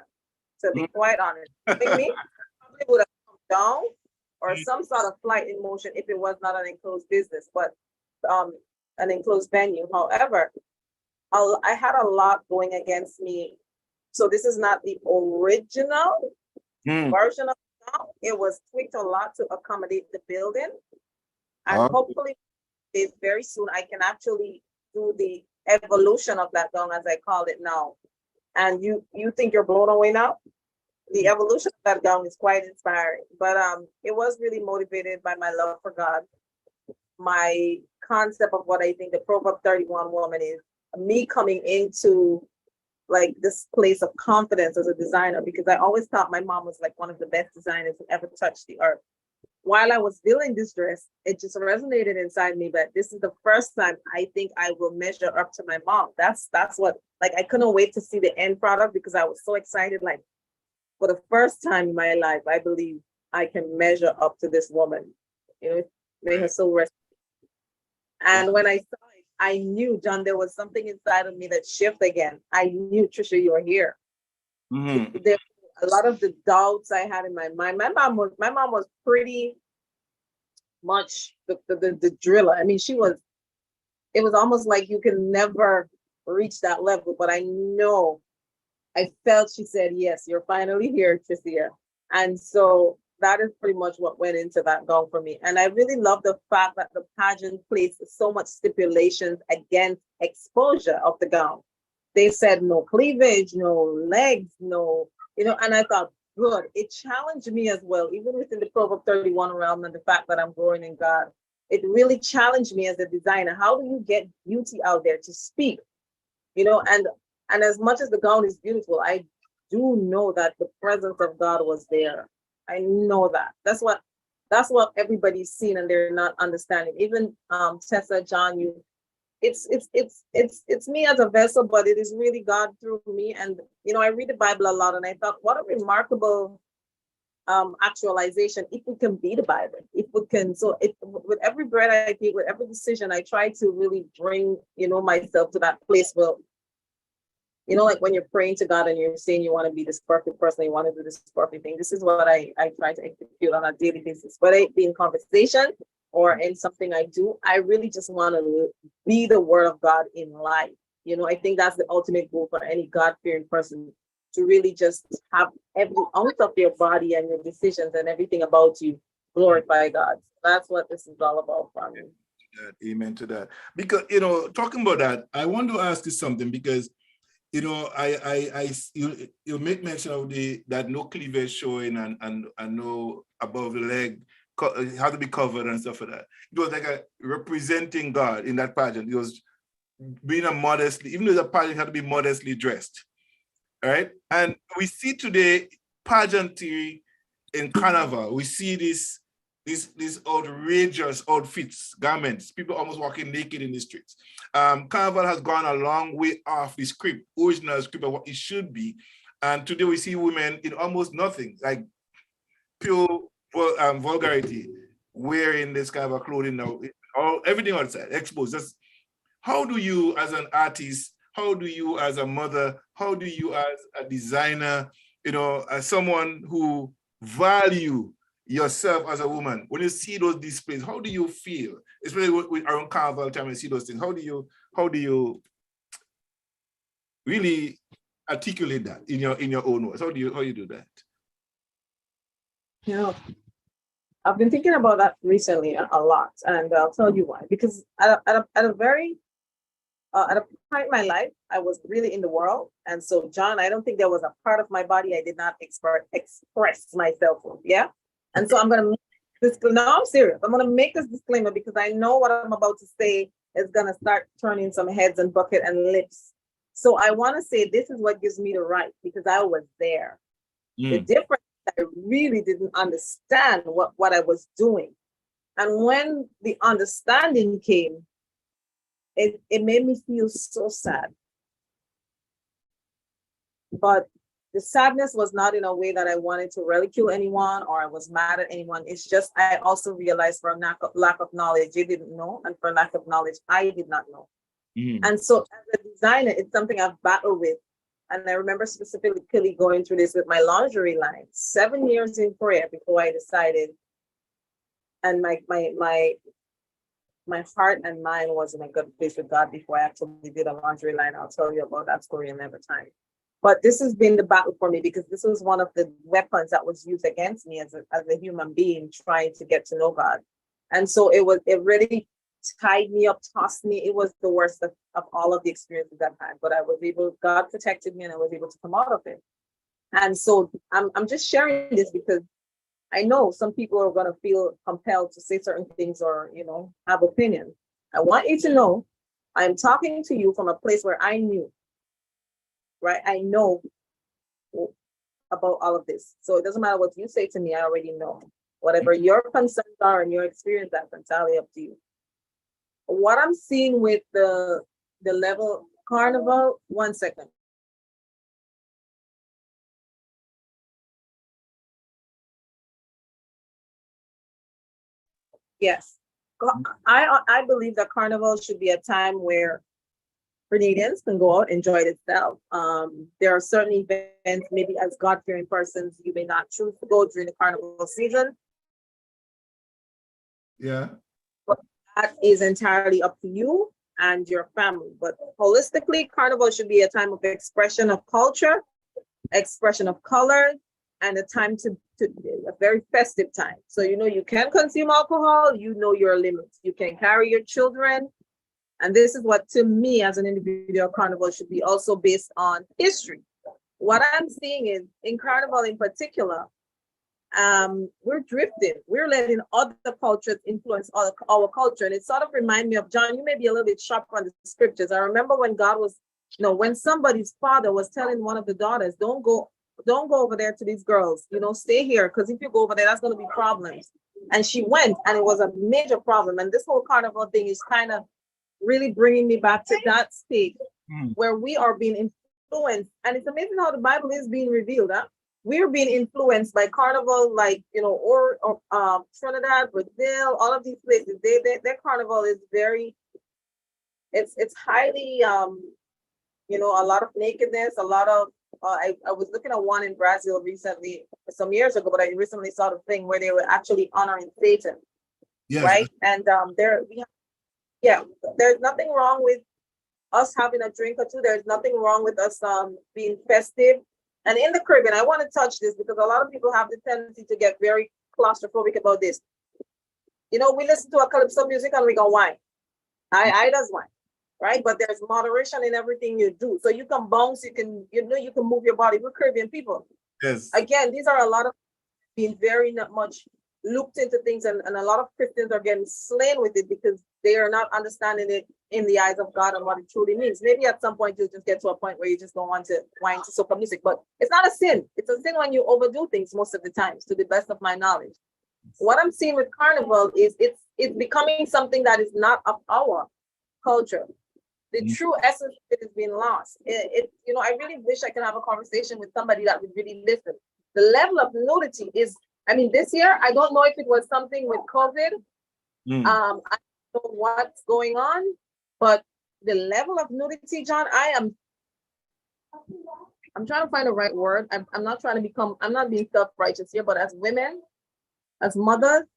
to be quite honest. I think me, probably would have come down or some sort of flight in motion if it was not an enclosed business, but an enclosed venue. However, I had a lot going against me. So this is not the original version of the gown. It was tweaked a lot to accommodate the building. And hopefully very soon I can actually do the evolution of that gown, as I call it now. And you think you're blown away now? The evolution of that gown is quite inspiring. But it was really motivated by my love for God, my concept of what I think the Proverbs 31 woman is, me coming into like this place of confidence as a designer, because I always thought my mom was like one of the best designers who ever touched the earth. While I was building this dress, it just resonated inside me that this is the first time I think I will measure up to my mom. That's what, like, I couldn't wait to see the end product because I was so excited. Like, for the first time in my life, I believe I can measure up to this woman. May her soul rest. And when I saw it, I knew, John, there was something inside of me that shifted again. I knew, Trisha, you were here. There a lot of the doubts I had in my mind. My mom was pretty much the driller. I mean, it was almost like you can never reach that level, but I felt she said, yes, you're finally here, Tricia. And so that is pretty much what went into that gown for me. And I really love the fact that the pageant placed so much stipulations against exposure of the gown. They said no cleavage, no legs, no, and I thought, good. It challenged me as well, even within the Proverbs 31 realm and the fact that I'm growing in God. It really challenged me as a designer. How do you get beauty out there to speak? And as much as the gown is beautiful, I do know that the presence of God was there. I know that. That's what everybody's seen and they're not understanding. Even Tessa, John, it's me as a vessel, but it is really God through me. And I read the Bible a lot, and I thought, what a remarkable actualization if we can be the Bible. If we can, with every breath I take, with every decision, I try to really bring myself to that place where, like when you're praying to God and you're saying you want to be this perfect person, you want to do this perfect thing. This is what I try to execute on a daily basis, whether it be in conversation or in something I do. I really just want to be the word of God in life. I think that's the ultimate goal for any God-fearing person, to really just have every ounce of your body and your decisions and everything about you glorify God. That's what this is all about for me. Amen to that. Because, talking about that, I want to ask you something, because you make mention of that no cleavage showing and no above the leg, it had to be covered and stuff like that. It was like representing God in that pageant. It was being even though the pageant had to be modestly dressed, right? And we see today pageantry in Carnival. We see these outrageous outfits, garments, people almost walking naked in the streets. Carnival has gone a long way off the original script of what it should be. And today we see women in almost nothing, like pure vulgarity, wearing this kind of clothing now, everything outside, exposed. How do you as an artist, how do you as a mother, how do you as a designer, as someone who value yourself as a woman, when you see those displays, how do you feel? Especially with around Carnival time, you see those things. How do you really articulate that in your own words? How do you do that? I've been thinking about that recently a lot, and I'll tell you why. Because at a very at a point in my life, I was really in the world. And so, John, I don't think there was a part of my body I did not express myself with. Yeah. And so I'm going to make this, no, I'm serious. I'm going to make this disclaimer because I know what I'm about to say is going to start turning some heads and bucket and lips. So I want to say this is what gives me the right because I was there. The difference, I really didn't understand what I was doing. And when the understanding came, it made me feel so sad. But the sadness was not in a way that I wanted to ridicule anyone or I was mad at anyone. It's just I also realized for lack of knowledge, they didn't know. And for lack of knowledge, I did not know. And so as a designer, it's something I've battled with. And I remember specifically going through this with my lingerie line, 7 years in prayer before I decided. And my heart and mind was in a good place with God before I actually did a lingerie line. I'll tell you about that story another time. But this has been the battle for me because this was one of the weapons that was used against me as a human being trying to get to know God. And so it really tied me up, tossed me. It was the worst of all of the experiences I've had, but God protected me and I was able to come out of it. And so I'm just sharing this because I know some people are going to feel compelled to say certain things or, have opinions. I want you to know I'm talking to you from a place where I knew, right? I know about all of this. So it doesn't matter what you say to me, I already know. Whatever your concerns are and your experience, that's entirely up to you. What I'm seeing with the level carnival, 1 second. Yes, I believe that carnival should be a time where Grenadians can go out, enjoy itself. There are certain events, maybe as God-fearing persons, you may not choose to go during the carnival season. Yeah. But that is entirely up to you and your family. But holistically, carnival should be a time of expression of culture, expression of color, and a time to a very festive time. So, you can consume alcohol, your limits. You can carry your children. And this is what, to me, as an individual, carnival should be also based on history. What I'm seeing is in carnival in particular, we're drifting. We're letting other cultures influence our culture. And it sort of reminds me of, John, you may be a little bit sharp on the scriptures. I remember when God was, when somebody's father was telling one of the daughters, don't go over there to these girls, stay here. Because if you go over there, that's going to be problems. And she went and it was a major problem. And this whole carnival thing is kind of really bringing me back to that state where we are being influenced. And it's amazing how the Bible is being revealed. We're being influenced by carnival, like, or Trinidad, Brazil, all of these places. Their carnival is very, it's highly, a lot of nakedness, a lot of, I was looking at one in Brazil recently, some years ago, but I recently saw the thing where they were actually honoring Satan. Yes. Right. And there's nothing wrong with us having a drink or two. There's nothing wrong with us being festive. And in the Caribbean, I want to touch this because a lot of people have the tendency to get very claustrophobic about this. We listen to a calypso music and we go whine. I does whine, right? But there's moderation in everything you do. So you can bounce, you can move your body. We're Caribbean people. Yes. Again, these are a lot of being very not much looked into things, and a lot of Christians are getting slain with it because they are not understanding it in the eyes of God and what it truly means. Maybe at some point you'll just get to a point where you just don't want to whine to soca music, but it's not a sin. It's a sin when you overdo things most of the times, to the best of my knowledge. What I'm seeing with carnival is it's becoming something that is not of our culture. The true essence of it is being lost. I really wish I could have a conversation with somebody that would really listen. The level of nudity is, this year, I don't know if it was something with COVID. I don't know what's going on, but the level of nudity, John, I'm trying to find the right word. I'm not being self-righteous here, but as women, as mothers,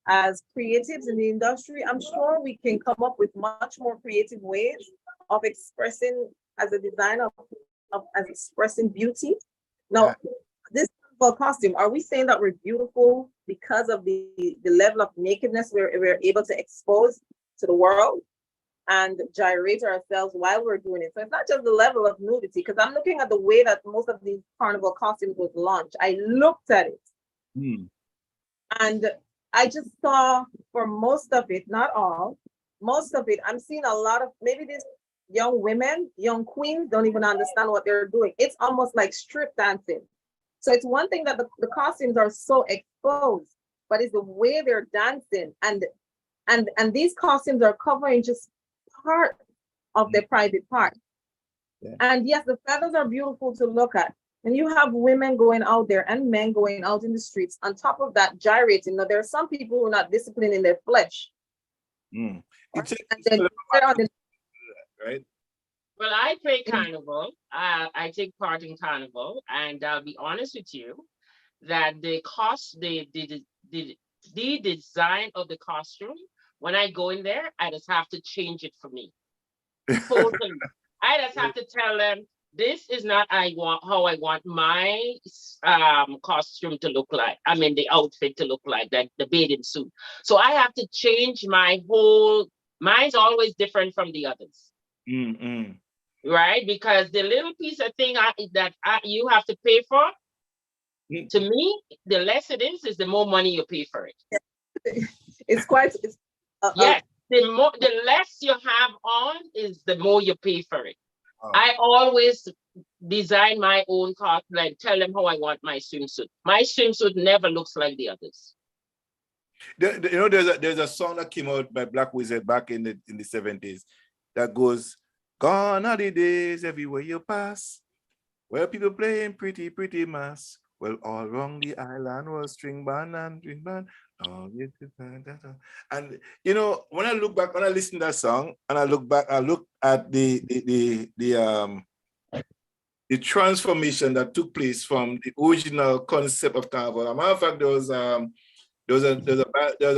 as creatives in the industry, I'm sure we can come up with much more creative ways of expressing, as a designer, as expressing beauty. Now, this costume, are we saying that we're beautiful because of the level of nakedness we're able to expose to the world? and gyrate ourselves while we're doing it. So it's not just the level of nudity, because I'm looking at the way that most of these carnival costumes was launched. I looked at it and I just saw for most of it, not all, most of it, I'm seeing a lot of, maybe these young women, young queens don't even understand what they're doing. It's almost like strip dancing. So it's one thing that the costumes are so exposed, but it's the way they're dancing, and these costumes are covering just part of their private part. Yeah. And yes, the feathers are beautiful to look at. And you have women going out there and men going out in the streets. On top of that, gyrating. Now, there are some people who are not disciplined in their flesh. It And takes then they're on the- right? Well, I play carnival. I take part in carnival, and I'll be honest with you that the design of the costume, when I go in there, I just have to change it for me. Totally. I just have to tell them this is not how I want my costume to look like. I mean the outfit to look like the bathing suit. So I have to change my whole. Mine's always different from the others. Right? Because the little piece of thing you have to pay for, to me, the less it is the more money you pay for it. It's quite. Yes, the less you have on is the more you pay for it. I always design my own costume, like tell them how I want my swimsuit. My swimsuit never looks like the others. You know, there's a song that came out by Black Wizard back in the 70s that goes, "Gone are the days everywhere you pass, where people playing pretty mass. Well, all around the island was string band and string band. And you know, when I look back, when I listen to that song, and I look back, I look at the transformation that took place from the original concept of carnival. As a matter of fact, there was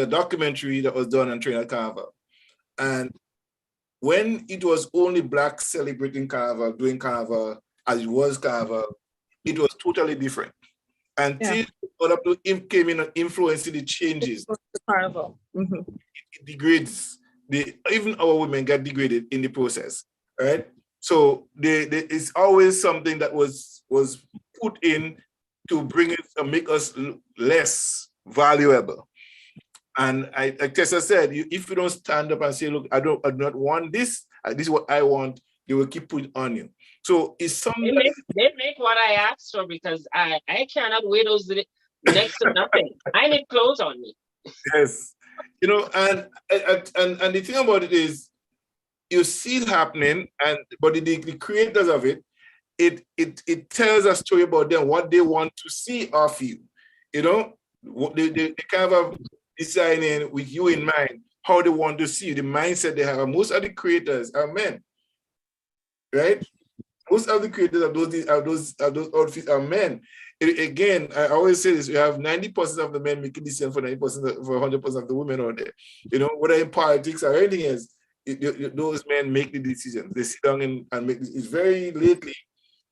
a documentary that was done on Trinidad Carnival, and when it was only Blacks celebrating carnival, doing carnival as it was carnival, it was totally different. Until other people came in and influencing the changes. The carnival. It degrades. Even our women get degraded in the process, right? So it's always something that was put in to bring it and make us less valuable. And like Tessa said, if you don't stand up and say, look, I do not want this, this is what I want, they will keep putting on you. So it's something they make what I asked for, because I cannot wear those next to nothing. I need clothes on me. Yes, you know, and the thing about it is, you see it happening, but the creators of it tells a story about them, what they want to see of you. You know, they kind of designing with you in mind how they want to see you, the mindset they have. And most of the creators are men, right? Most of the creators of those outfits are men. Again, I always say this: we have 90% of the men making decisions for 90% for 100% of the women out there. You know, whether in politics or anything else, those men make the decisions. They sit down and make. It's very lately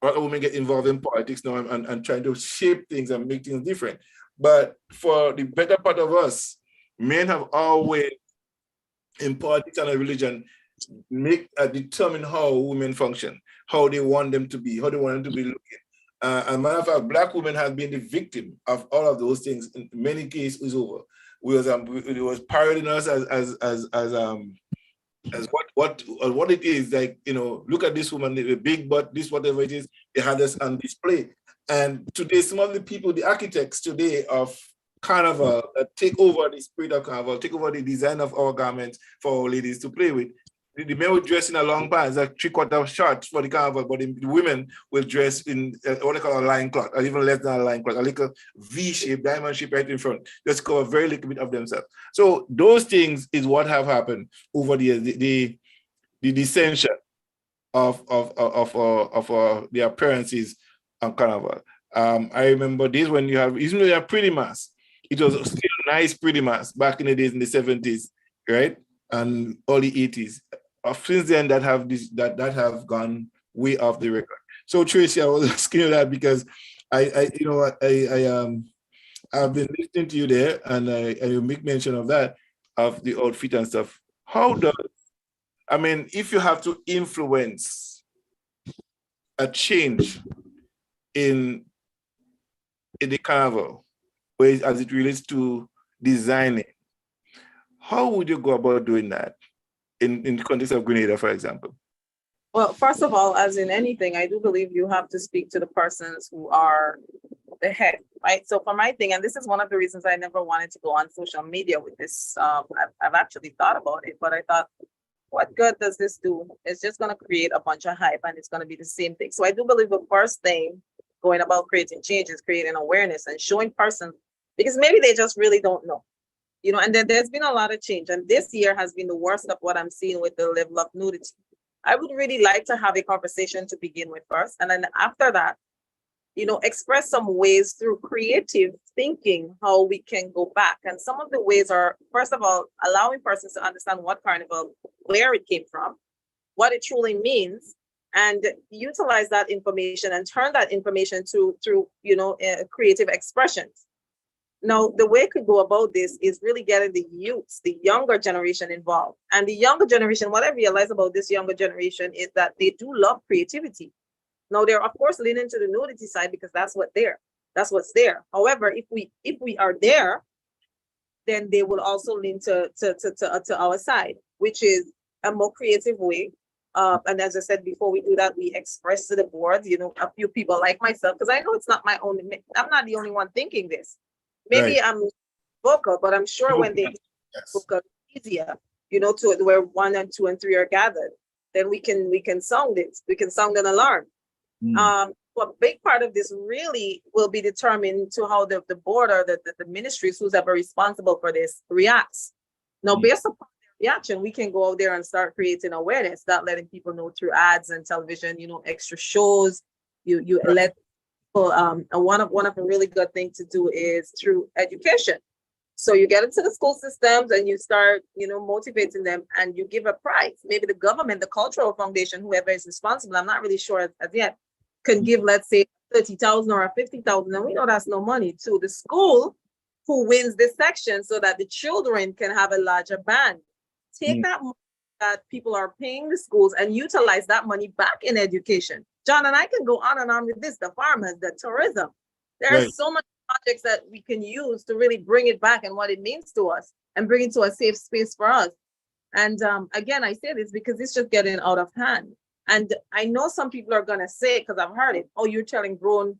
a lot of women get involved in politics now and trying to shape things and make things different. But for the better part of us, men have always, in politics and religion, determine how women function, how they want them to be, how they want them to be looking. As a matter of fact, Black women have been the victim of all of those things. In many cases, is over. It was parodying us as what it is, like, you know, look at this woman, the big butt, this whatever it is, they had us on display. And today, some of the people, the architects today of carnival, take over the spirit of carnival, take over the design of our garments for our ladies to play with. The men will dress in a long pants, like 3/4 shorts for the carnival, but the women will dress in what they call a line cloth, or even less than a line cloth, a little V-shape, diamond shape right in front, just cover very little bit of themselves. So those things is what have happened over the years, the dissension of the appearances on carnival. I remember days when you have, even though you have pretty mass, it was still nice pretty mass back in the days in the 70s, right? And early 80s. Since then, that have gone way off the record. So Tracy, I was asking you that because I've been listening to you there, and you make mention of that, of the outfit and stuff. How does I mean, if you have to influence a change in the carnival, as it relates to designing, how would you go about doing that in the context of Grenada, for example? Well, first of all, as in anything, I do believe you have to speak to the persons who are the head, right? So for my thing, and this is one of the reasons I never wanted to go on social media with this. I've actually thought about it, but I thought, what good does this do? It's just going to create a bunch of hype and it's going to be the same thing. So I do believe the first thing going about creating change is creating awareness and showing persons, because maybe they just really don't know, and then there's been a lot of change. And this year has been the worst of what I'm seeing with the level of nudity. I would really like to have a conversation to begin with first. And then after that, express some ways through creative thinking how we can go back. And some of the ways are, first of all, allowing persons to understand what carnival, where it came from, what it truly means, and utilize that information and turn that information through creative expressions. Now, the way I could go about this is really getting the youths, the younger generation involved. And the younger generation, what I realize about this younger generation is that they do love creativity. Now, they're of course leaning to the nudity side because that's what's there. However, if we are there, then they will also lean to our side, which is a more creative way. And as I said before, we do that, we express to the board, a few people like myself, because I know it's not I'm not the only one thinking this. Maybe right. I'm vocal, but I'm sure when they vocal easier, to where 1 and 2 and 3 are gathered, then we can sound it. We can sound an alarm. So a big part of this really will be determined to how the board or the ministries, who's ever responsible for this, reacts. Now, based upon their reaction, we can go out there and start creating awareness, start letting people know through ads and television, extra shows. You let people, and one of a really good thing to do is through education. So you get into the school systems and you start, motivating them, and you give a prize. Maybe the government, the cultural foundation, whoever is responsible, I'm not really sure as yet, can give, let's say, 30,000 or 50,000. And we know that's no money to the school who wins this section so that the children can have a larger band. Take that money that people are paying the schools and utilize that money back in education. John, and I can go on and on with this, the farmers, the tourism. There are so many projects that we can use to really bring it back and what it means to us and bring it to a safe space for us. And again, I say this because it's just getting out of hand. And I know some people are going to say, because I've heard it, oh, you're telling grown,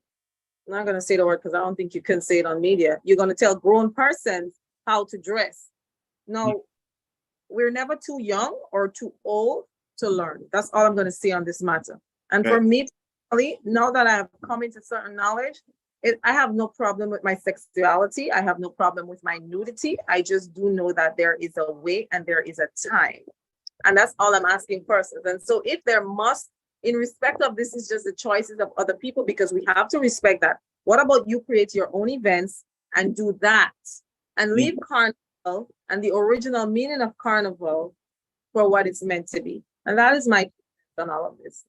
I'm not going to say the word because I don't think you can say it on media. You're going to tell grown persons how to dress. No, we're never too young or too old to learn. That's all I'm going to say on this matter. And for me, now that I have come into certain knowledge, I have no problem with my sexuality. I have no problem with my nudity. I just do know that there is a way and there is a time. And that's all I'm asking persons. And so if there must, in respect of this is just the choices of other people, because we have to respect that. What about you create your own events and do that and leave carnival and the original meaning of carnival for what it's meant to be? And that is my on all of this.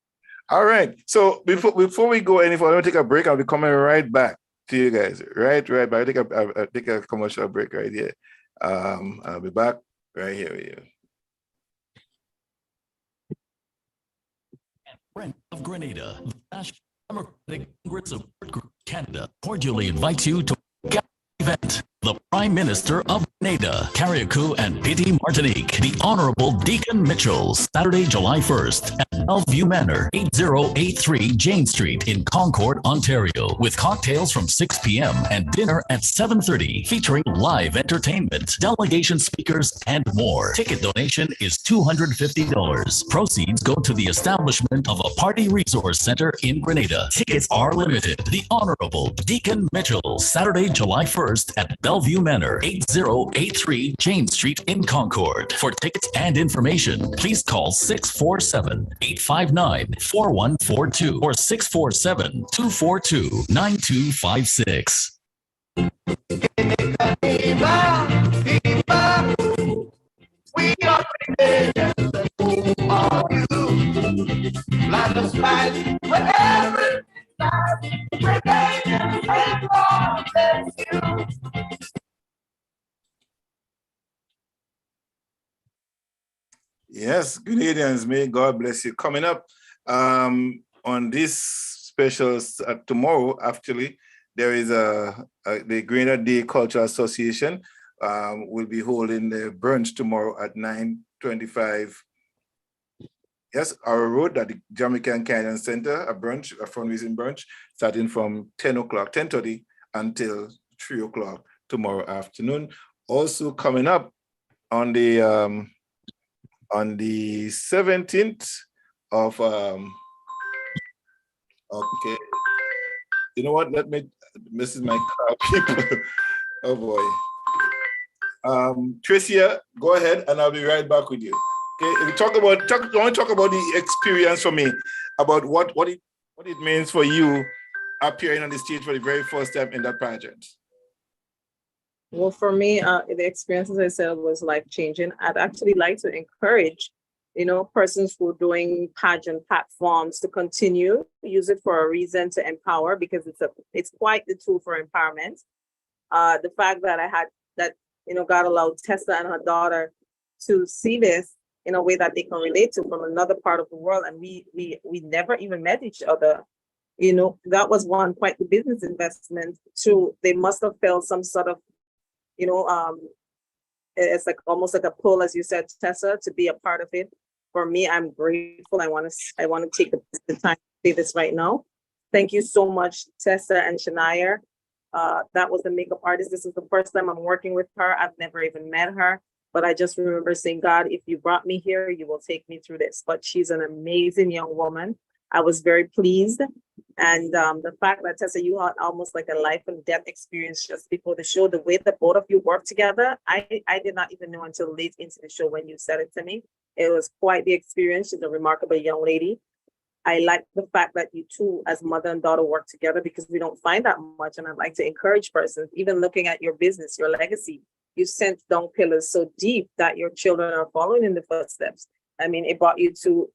All right. So before we go any further, I'll take a break. I'll be coming right back to you guys. Right. But I'll take a commercial break right here. I'll be back right here with you. Friend of Grenada, the National Democratic Congress of Canada cordially invites you to an event. The Prime Minister of Grenada, Carriacou and Petite Martinique, the Honorable Deacon Mitchell, Saturday, July 1st at Bellevue Manor, 8083 Jane Street in Concord, Ontario, with cocktails from 6 p.m. and dinner at 7:30, featuring live entertainment, delegation speakers, and more. Ticket donation is $250. Proceeds go to the establishment of a party resource center in Grenada. Tickets are limited. The Honorable Deacon Mitchell, Saturday, July 1st at Bellevue Manor, 8083 Jane Street in Concord. For tickets and information, please call 647-859-4142 or 647-242-9256. We are Grenadians, who are you? Let us fight wherever Grenadians and God bless you. Yeah. Yes, Grenadians, may God bless you. Coming up on this special tomorrow, actually, there is the Grenada Day Cultural Association will be holding the brunch tomorrow at 9:25. Yes, our road at the Jamaican Canyon Center, a brunch, a fundraising brunch, starting from 10:30 until 3 o'clock tomorrow afternoon. Also coming up on the 17th of okay. You know what? This is my car, people. Oh boy. Tricia, go ahead and I'll be right back with you. Okay, we I want to talk about the experience for me, about what it means for you appearing on the stage for the very first time in that pageant. Well, for me, the experience, as I said, was life-changing. I'd actually like to encourage, persons who are doing pageant platforms to continue, use it for a reason to empower, because it's quite the tool for empowerment. The fact that God allowed Tessa and her daughter to see this in a way that they can relate to from another part of the world, and we never even met each other. That was one, quite the business investment. Two, they must have felt some sort of, it's like almost like a pull, as you said, Tessa, to be a part of it. For me, I'm grateful. I want to take the time to say this right now. Thank you so much, Tessa and Shania. That was the makeup artist. This is the first time I'm working with her. I've never even met her, but I just remember saying, God, if you brought me here, you will take me through this. But she's an amazing young woman. I was very pleased. And the fact that, Tessa, you had almost like a life and death experience just before the show, the way that both of you worked together, I did not even know until late into the show when you said it to me. It was quite the experience. She's a remarkable young lady. I like the fact that you two, as mother and daughter, work together, because we don't find that much. And I'd like to encourage persons, even looking at your business, your legacy, you sent down pillars so deep that your children are following in the footsteps. I mean, it brought you to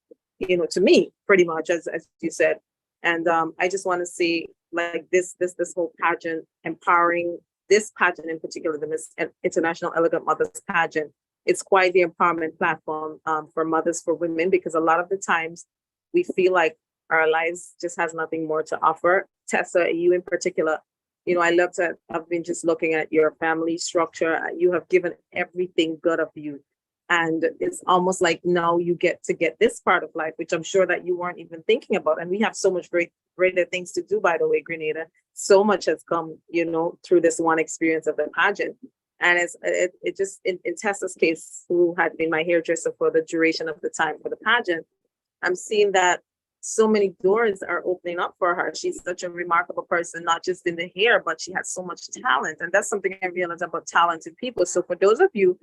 me, pretty much, as you said. And I just want to say, like, this whole pageant, empowering this pageant in particular, the Miss International Elegant Mothers pageant, it's quite the empowerment platform for mothers, for women, because a lot of the times we feel like our lives just has nothing more to offer. Tessa, you in particular, I've been just looking at your family structure. You have given everything good of you. And it's almost like now you get this part of life, which I'm sure that you weren't even thinking about. And we have so much greater things to do, by the way, Grenada. So much has come, through this one experience of the pageant. And it just, in Tessa's case, who had been my hairdresser for the duration of the time for the pageant, I'm seeing that so many doors are opening up for her. She's such a remarkable person, not just in the hair, but she has so much talent. And that's something I realize about talented people. So for those of you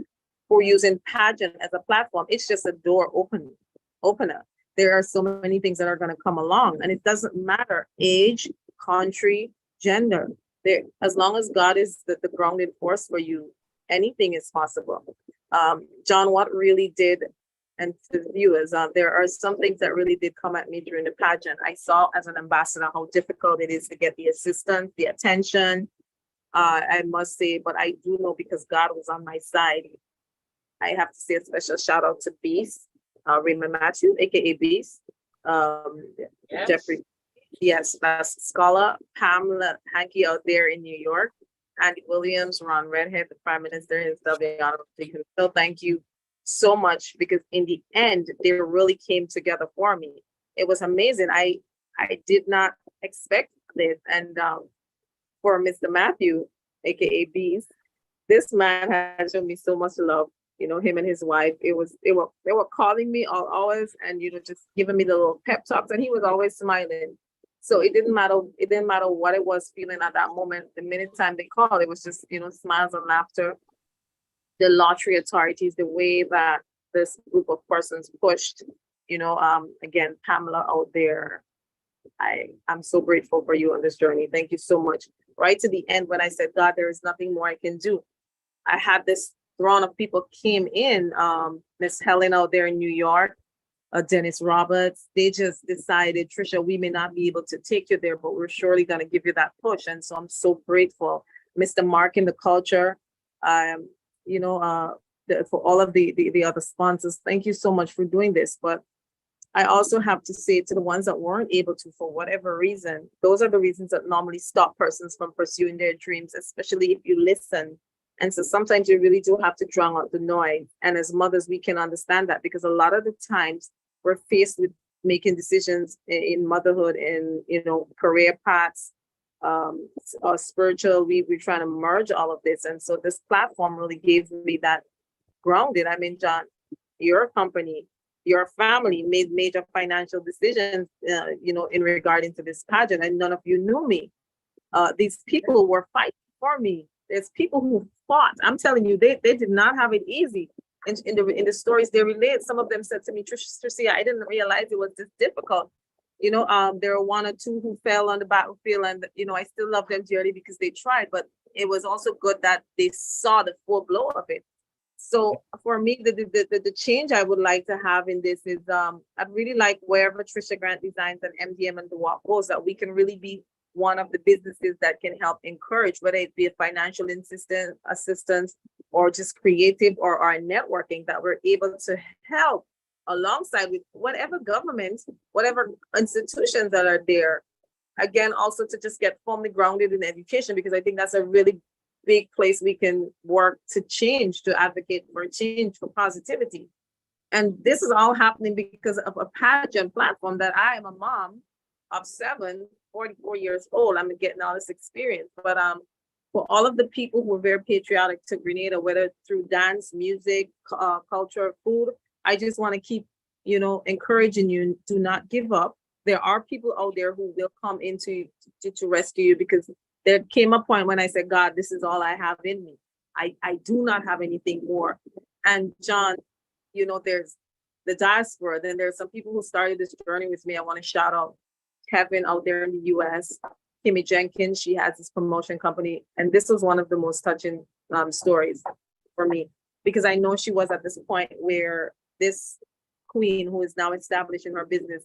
who are using pageant as a platform, it's just a door opener. There are so many things that are going to come along, and it doesn't matter age, country, gender. As long as God is the grounding force for you, anything is possible. John, what really did, and to the viewers, there are some things that really did come at me during the pageant. I saw as an ambassador how difficult it is to get the assistance, the attention, I must say, but I do know, because God was on my side. I have to say a special shout out to Beast, Raymond Matthew, aka Beast, Yes. Jeffrey, yes, that's Scholar, Pamela Hankey out there in New York, Andy Williams, Ron Redhead, the Prime Minister himself, the Honorable Speaker. So thank you so much, because in the end, they really came together for me. It was amazing. I did not expect this. And for Mr. Matthew, aka Beast, this man has shown me so much love. Him and his wife, they were calling me all hours and just giving me the little pep talks, and he was always smiling. So it didn't matter what it was feeling at that moment. The minute time they called, it was just smiles and laughter. The lottery authorities, the way that this group of persons pushed, again, Pamela out there, I'm so grateful for you on this journey. Thank you so much. Right to the end, when I said, God, there is nothing more I can do, I had this throng of people came in, Miss Helen out there in New York, Dennis Roberts. They just decided, Trisha, we may not be able to take you there, but we're surely going to give you that push. And so I'm so grateful. Mr. Mark in the culture, for all of the other sponsors. Thank you so much for doing this. But I also have to say to the ones that weren't able to, for whatever reason, those are the reasons that normally stop persons from pursuing their dreams, especially if you listen. And so sometimes you really do have to drown out the noise. And as mothers, we can understand that, because a lot of the times we're faced with making decisions in motherhood and, career paths, or spiritual. We're trying to merge all of this. And so this platform really gave me that grounded. I mean, John, your company, your family made major financial decisions, in regarding to this pageant, and none of you knew me. These people were fighting for me. There's people who fought. I'm telling you, they did not have it easy. In the stories they relate, some of them said to me, Tricia, I didn't realize it was this difficult. There were one or two who fell on the battlefield, and I still love them dearly because they tried, but it was also good that they saw the full blow of it. So for me, the change I would like to have in this is, I'd really like wherever Tricia Grant Designs and MDM and the Walk goes, that we can really be one of the businesses that can help encourage, whether it be a financial assistance or just creative or our networking, that we're able to help alongside with whatever government, whatever institutions that are there. Again, also to just get firmly grounded in education, because I think that's a really big place we can work to change, to advocate for change, for positivity. And this is all happening because of a pageant platform that I am a mom of 7, 44 years old. I'm getting all this experience. But for all of the people who are very patriotic to Grenada, whether through dance, music, culture, food, I just want to keep, encouraging you, do not give up. There are people out there who will come into to rescue you, because there came a point when I said, God, this is all I have in me. I do not have anything more. And John, there's the diaspora. Then there's some people who started this journey with me. I want to shout out Kevin out there in the US, Kimmy Jenkins. She has this promotion company. And this was one of the most touching stories for me, because I know she was at this point where this queen, who is now established in her business,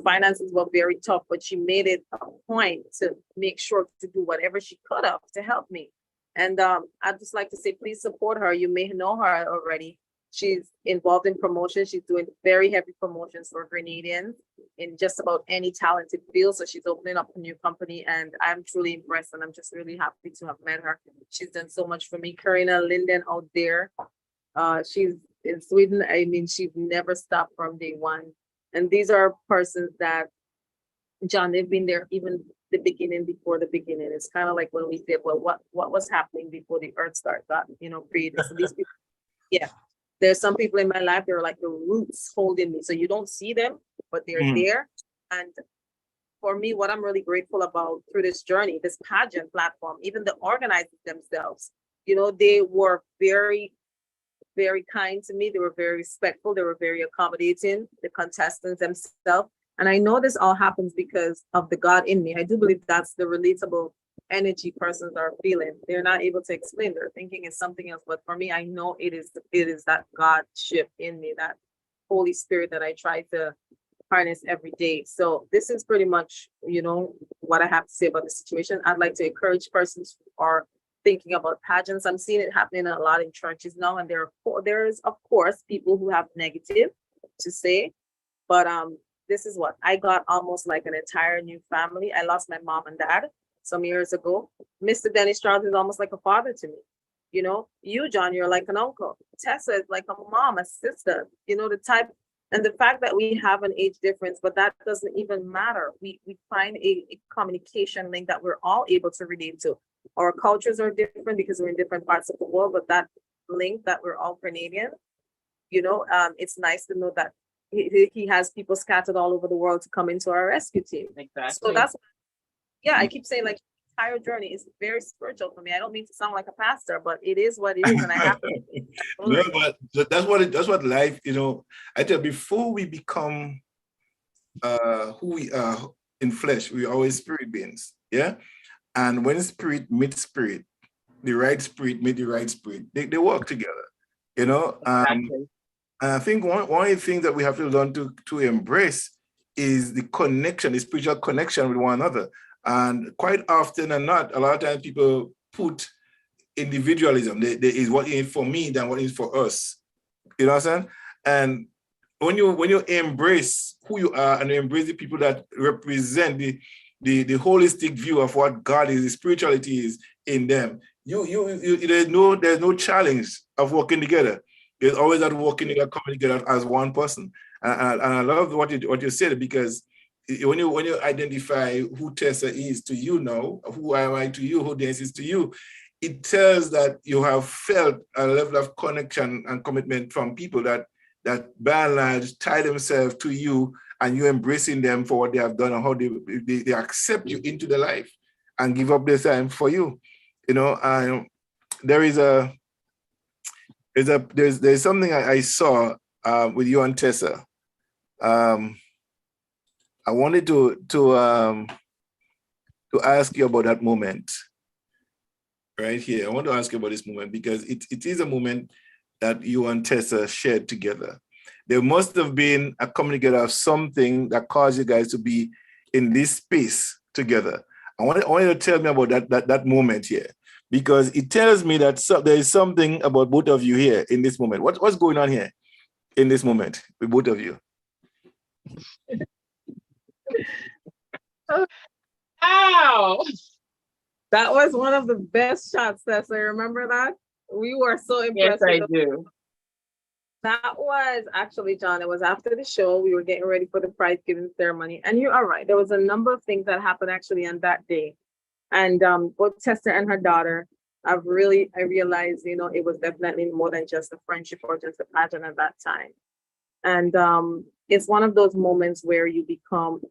finances were very tough, but she made it a point to make sure to do whatever she could have to help me. And I'd just like to say, please support her. You may know her already. She's involved in promotion. She's doing very heavy promotions for Grenadians in just about any talented field. So she's opening up a new company, and I'm truly impressed, and I'm just really happy to have met her. She's done so much for me. Karina Linden out there. She's in Sweden. I mean, she's never stopped from day one. And these are persons that, John, they've been there even the beginning, before the beginning. It's kind of like when we say, well, what was happening before the earth got created? So these people, yeah. There's some people in my life, they're like the roots holding me. So you don't see them, but they're there. And for me, what I'm really grateful about through this journey, this pageant platform, even the organizers themselves, they were very, very kind to me. They were very respectful. They were very accommodating, the contestants themselves. And I know this all happens because of the God in me. I do believe that's the relatable energy persons are feeling. They're not able to explain. They're thinking it's something else. But for me, I know it is that Godship in me, that Holy Spirit that I try to harness every day. So this is pretty much, what I have to say about the situation. I'd like to encourage persons who are thinking about pageants. I'm seeing it happening a lot in churches now, and there is of course people who have negative to say, but this is what I got, almost like an entire new family. I lost my mom and dad some years ago. Mr. Dennis Charles is almost like a father to me. You, John, you're like an uncle. Tessa is like a mom, a sister, the type. And the fact that we have an age difference, but that doesn't even matter. We find a communication link that we're all able to relate to. Our cultures are different because we're in different parts of the world, but that link that we're all Grenadian, it's nice to know that he has people scattered all over the world to come into our rescue team. Exactly. So that's, I keep saying, like, the entire journey is very spiritual for me. I don't mean to sound like a pastor, but it is what it is, and I have to. No, but that's what life, I tell you, before we become who we are in flesh, we are always spirit beings. Yeah. And when spirit meets spirit, the right spirit meet the right spirit, they work together, Exactly. And I think one of the things that we have to learn to embrace is the connection, the spiritual connection with one another. And quite often and not, a lot of times people put individualism. There is what is for me than what is for us. You know what I'm saying? And when you embrace who you are and you embrace the people that represent the holistic view of what God is, the spirituality is in them, there's no challenge of working together. There's always that working together, coming together as one person. And I love what you said, because when you identify who Tessa is to you now, who am I to you, who Dennis is to you, it tells that you have felt a level of connection and commitment from people that by and large tie themselves to you, and you embracing them for what they have done and how they accept you into their life and give up their time for you. You know, there's something I saw with you and Tessa. I wanted to ask you about that moment right here. I want to ask you about this moment because it is a moment that you and Tessa shared together. There must have been a coming together of something that caused you guys to be in this space together. I want you to tell me about that moment here, because it tells me that there is something about both of you here in this moment. What's going on here in this moment with both of you? Ow! That was one of the best shots, Tessa. Remember that? We were so Yes, impressed. I with do. That was actually, John, it was after the show. We were getting ready for the prize giving ceremony. And you are right. There was a number of things that happened actually on that day. And both Tessa and her daughter, I realized, you know, it was definitely more than just a friendship or just a pageant at that time. And it's one of those moments where you bond.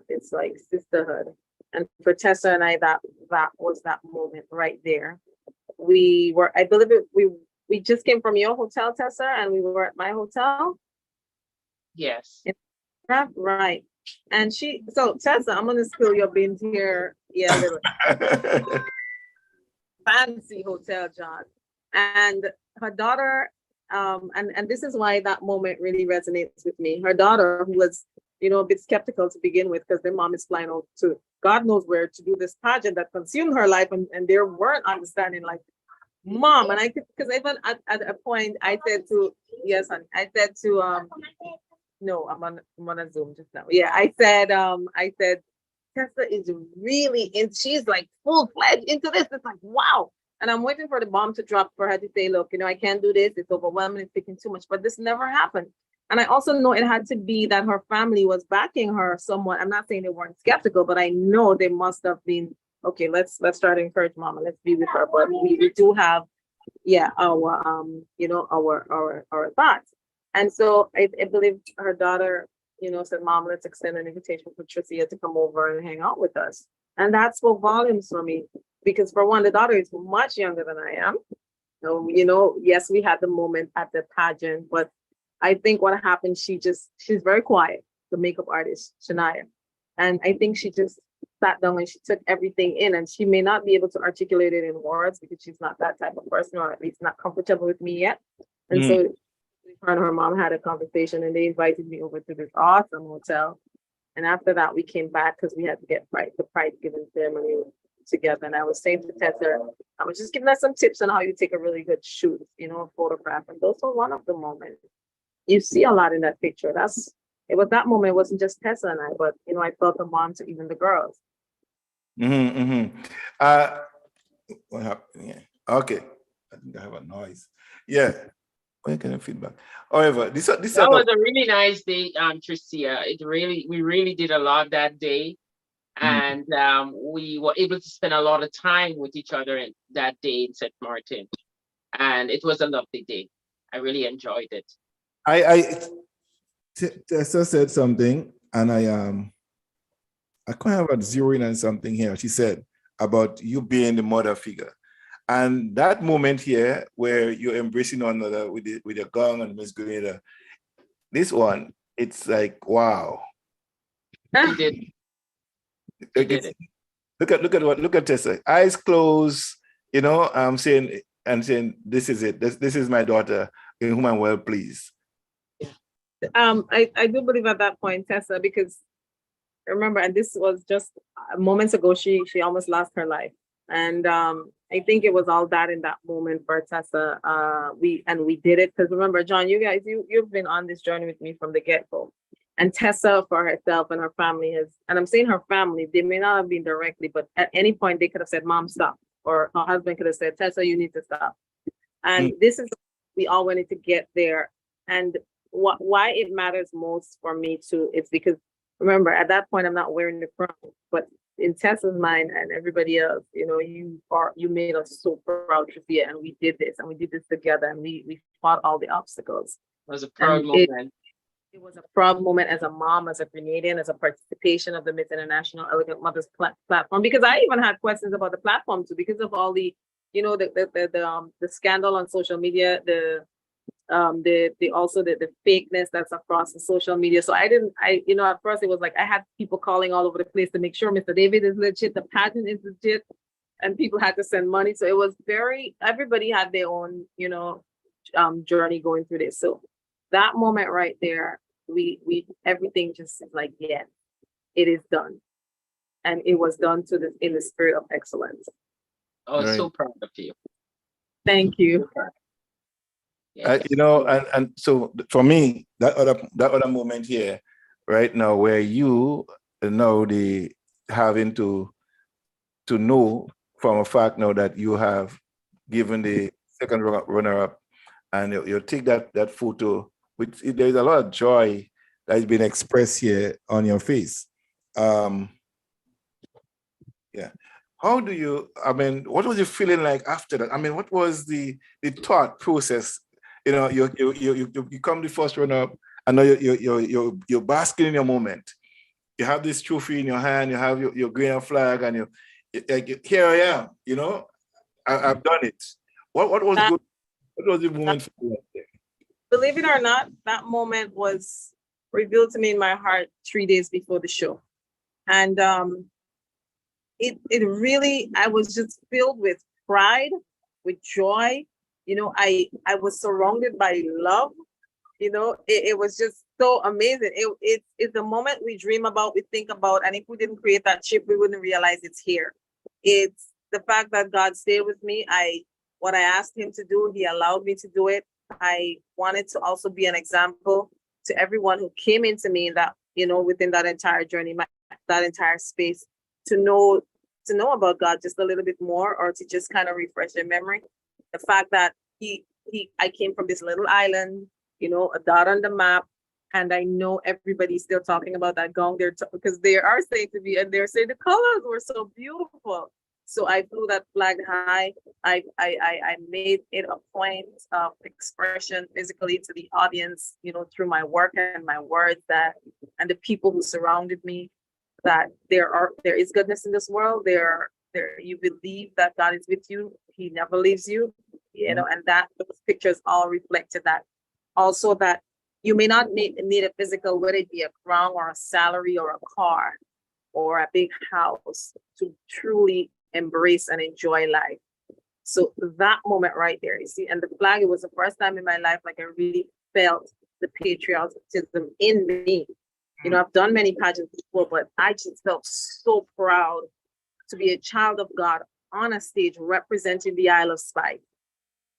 It's like sisterhood. And for Tessa and I, that was that moment right there. I believe we just came from your hotel, Tessa, and we were at my hotel. Yes. Right. And Tessa, I'm gonna spill your beans here. Yeah, fancy hotel, John. And her daughter, and this is why that moment really resonates with me. Her daughter, who was, you know, a bit skeptical to begin with, because their mom is flying out to God knows where to do this pageant that consumed her life, and they weren't understanding, like, Mom, and because even at a point I said to, yes, honey, I said to no, I'm on a Zoom just now. Yeah, I said Tessa is really she's like full-fledged into this. It's like, wow. And I'm waiting for the bomb to drop for her to say, look, you know, I can't do this, it's overwhelming, it's taking too much, but this never happened. And I also know it had to be that her family was backing her somewhat. I'm not saying they weren't skeptical, but I know they must have been, okay, let's try to encourage Mama. Let's be with her. But we do have, our you know, our thoughts. And so I believe her daughter, you know, said, Mom, let's extend an invitation for Tricia to come over and hang out with us. And that spoke volumes for me, because for one, the daughter is much younger than I am. So, you know, yes, we had the moment at the pageant, but I think what happened, she's very quiet, the makeup artist, Shania. And I think she just sat down and she took everything in, and she may not be able to articulate it in words because she's not that type of person, or at least not comfortable with me yet. And so her and her mom had a conversation, and they invited me over to this awesome hotel. And after that, we came back because we had to get the prize giving ceremony together. And I was saying to Tessa, I was just giving her some tips on how you take a really good shoot, you know, a photograph. And those were one of the moments. You see a lot in that picture. It was that moment. It wasn't just Tessa and I, but, you know, I felt a bond to even the girls. What happened? Yeah. Okay. I think I have a noise. Yeah. Where can I feedback? However, this That was a really nice day, Tricia. We really did a lot that day. And we were able to spend a lot of time with each other that day in St. Martin. And it was a lovely day. I really enjoyed it. Tessa said something, and I kind of zeroing on something here. She said about you being the mother figure, and that moment here where you're embracing one another with your gong and Miss Grenada. This one, it's like, wow. You did. Look at Tessa, eyes closed. You know, I'm saying this is it. This is my daughter in whom I'm well pleased. I do believe at that point, Tessa, because remember, and this was just moments ago, she almost lost her life. And I think it was all that in that moment for Tessa. We did it because remember, John, you've been on this journey with me from the get-go. And Tessa for herself and her family and I'm saying her family, they may not have been directly, but at any point they could have said, Mom, stop. Or her husband could have said, Tessa, you need to stop. And this is, we all wanted to get there. And why it matters most for me too, it's because remember, at that point, I'm not wearing the crown, but in Tessa's mind and everybody else, you made us so proud to see it. And we did this together and we fought all the obstacles. It was a proud moment. It was a proud moment as a mom, as a Grenadian, as a participation of the Miss International Elegant Mothers platform, because I even had questions about the platform too, because of all the, the scandal on social media, the fakeness that's across the social media. So at first it was like, I had people calling all over the place to make sure Mr. David is legit, the pageant is legit, and people had to send money. So it was everybody had their own, journey going through this. So that moment right there, we everything just like, yeah, it is done. And it was done in the spirit of excellence. I was so proud of you. Thank you. Yes. And so for me, that other moment here, right now, where you know having to know from a fact now that you have given the second runner-up, and you take that photo, which there's a lot of joy that has been expressed here on your face. Yeah. How do you? What was you feeling like after that? What was the thought process? You come the first runner-up, and now you're basking in your moment. You have this trophy in your hand, you have your green flag, and you like, here I am. I've done it. What was good? What was the moment for you? Believe it or not, that moment was revealed to me in my heart 3 days before the show, and it really, I was just filled with pride, with joy. I was surrounded by love. It was just so amazing. It's the moment we dream about, we think about, and if we didn't create that chip, we wouldn't realize it's here. It's the fact that God stayed with me. What I asked him to do, he allowed me to do it. I wanted to also be an example to everyone who came into me that, within that entire journey, that entire space, to know about God just a little bit more, or to just kind of refresh their memory. The fact that I came from this little island, a dot on the map, and I know everybody's still talking about that gong there because they are saying to me, and they're saying the colors were so beautiful. So I flew that flag high. I made it a point of expression physically to the audience, through my work and my words, and the people who surrounded me, that there is goodness in this world. You believe that God is with you. He never leaves you, and that those pictures all reflected that. Also that you may not need a physical, whether it be a crown or a salary or a car or a big house, to truly embrace and enjoy life. So that moment right there, you see, and the flag, it was the first time in my life, like I really felt the patriotism in me. I've done many pageants before, but I just felt so proud to be a child of God on a stage representing the Isle of Skye,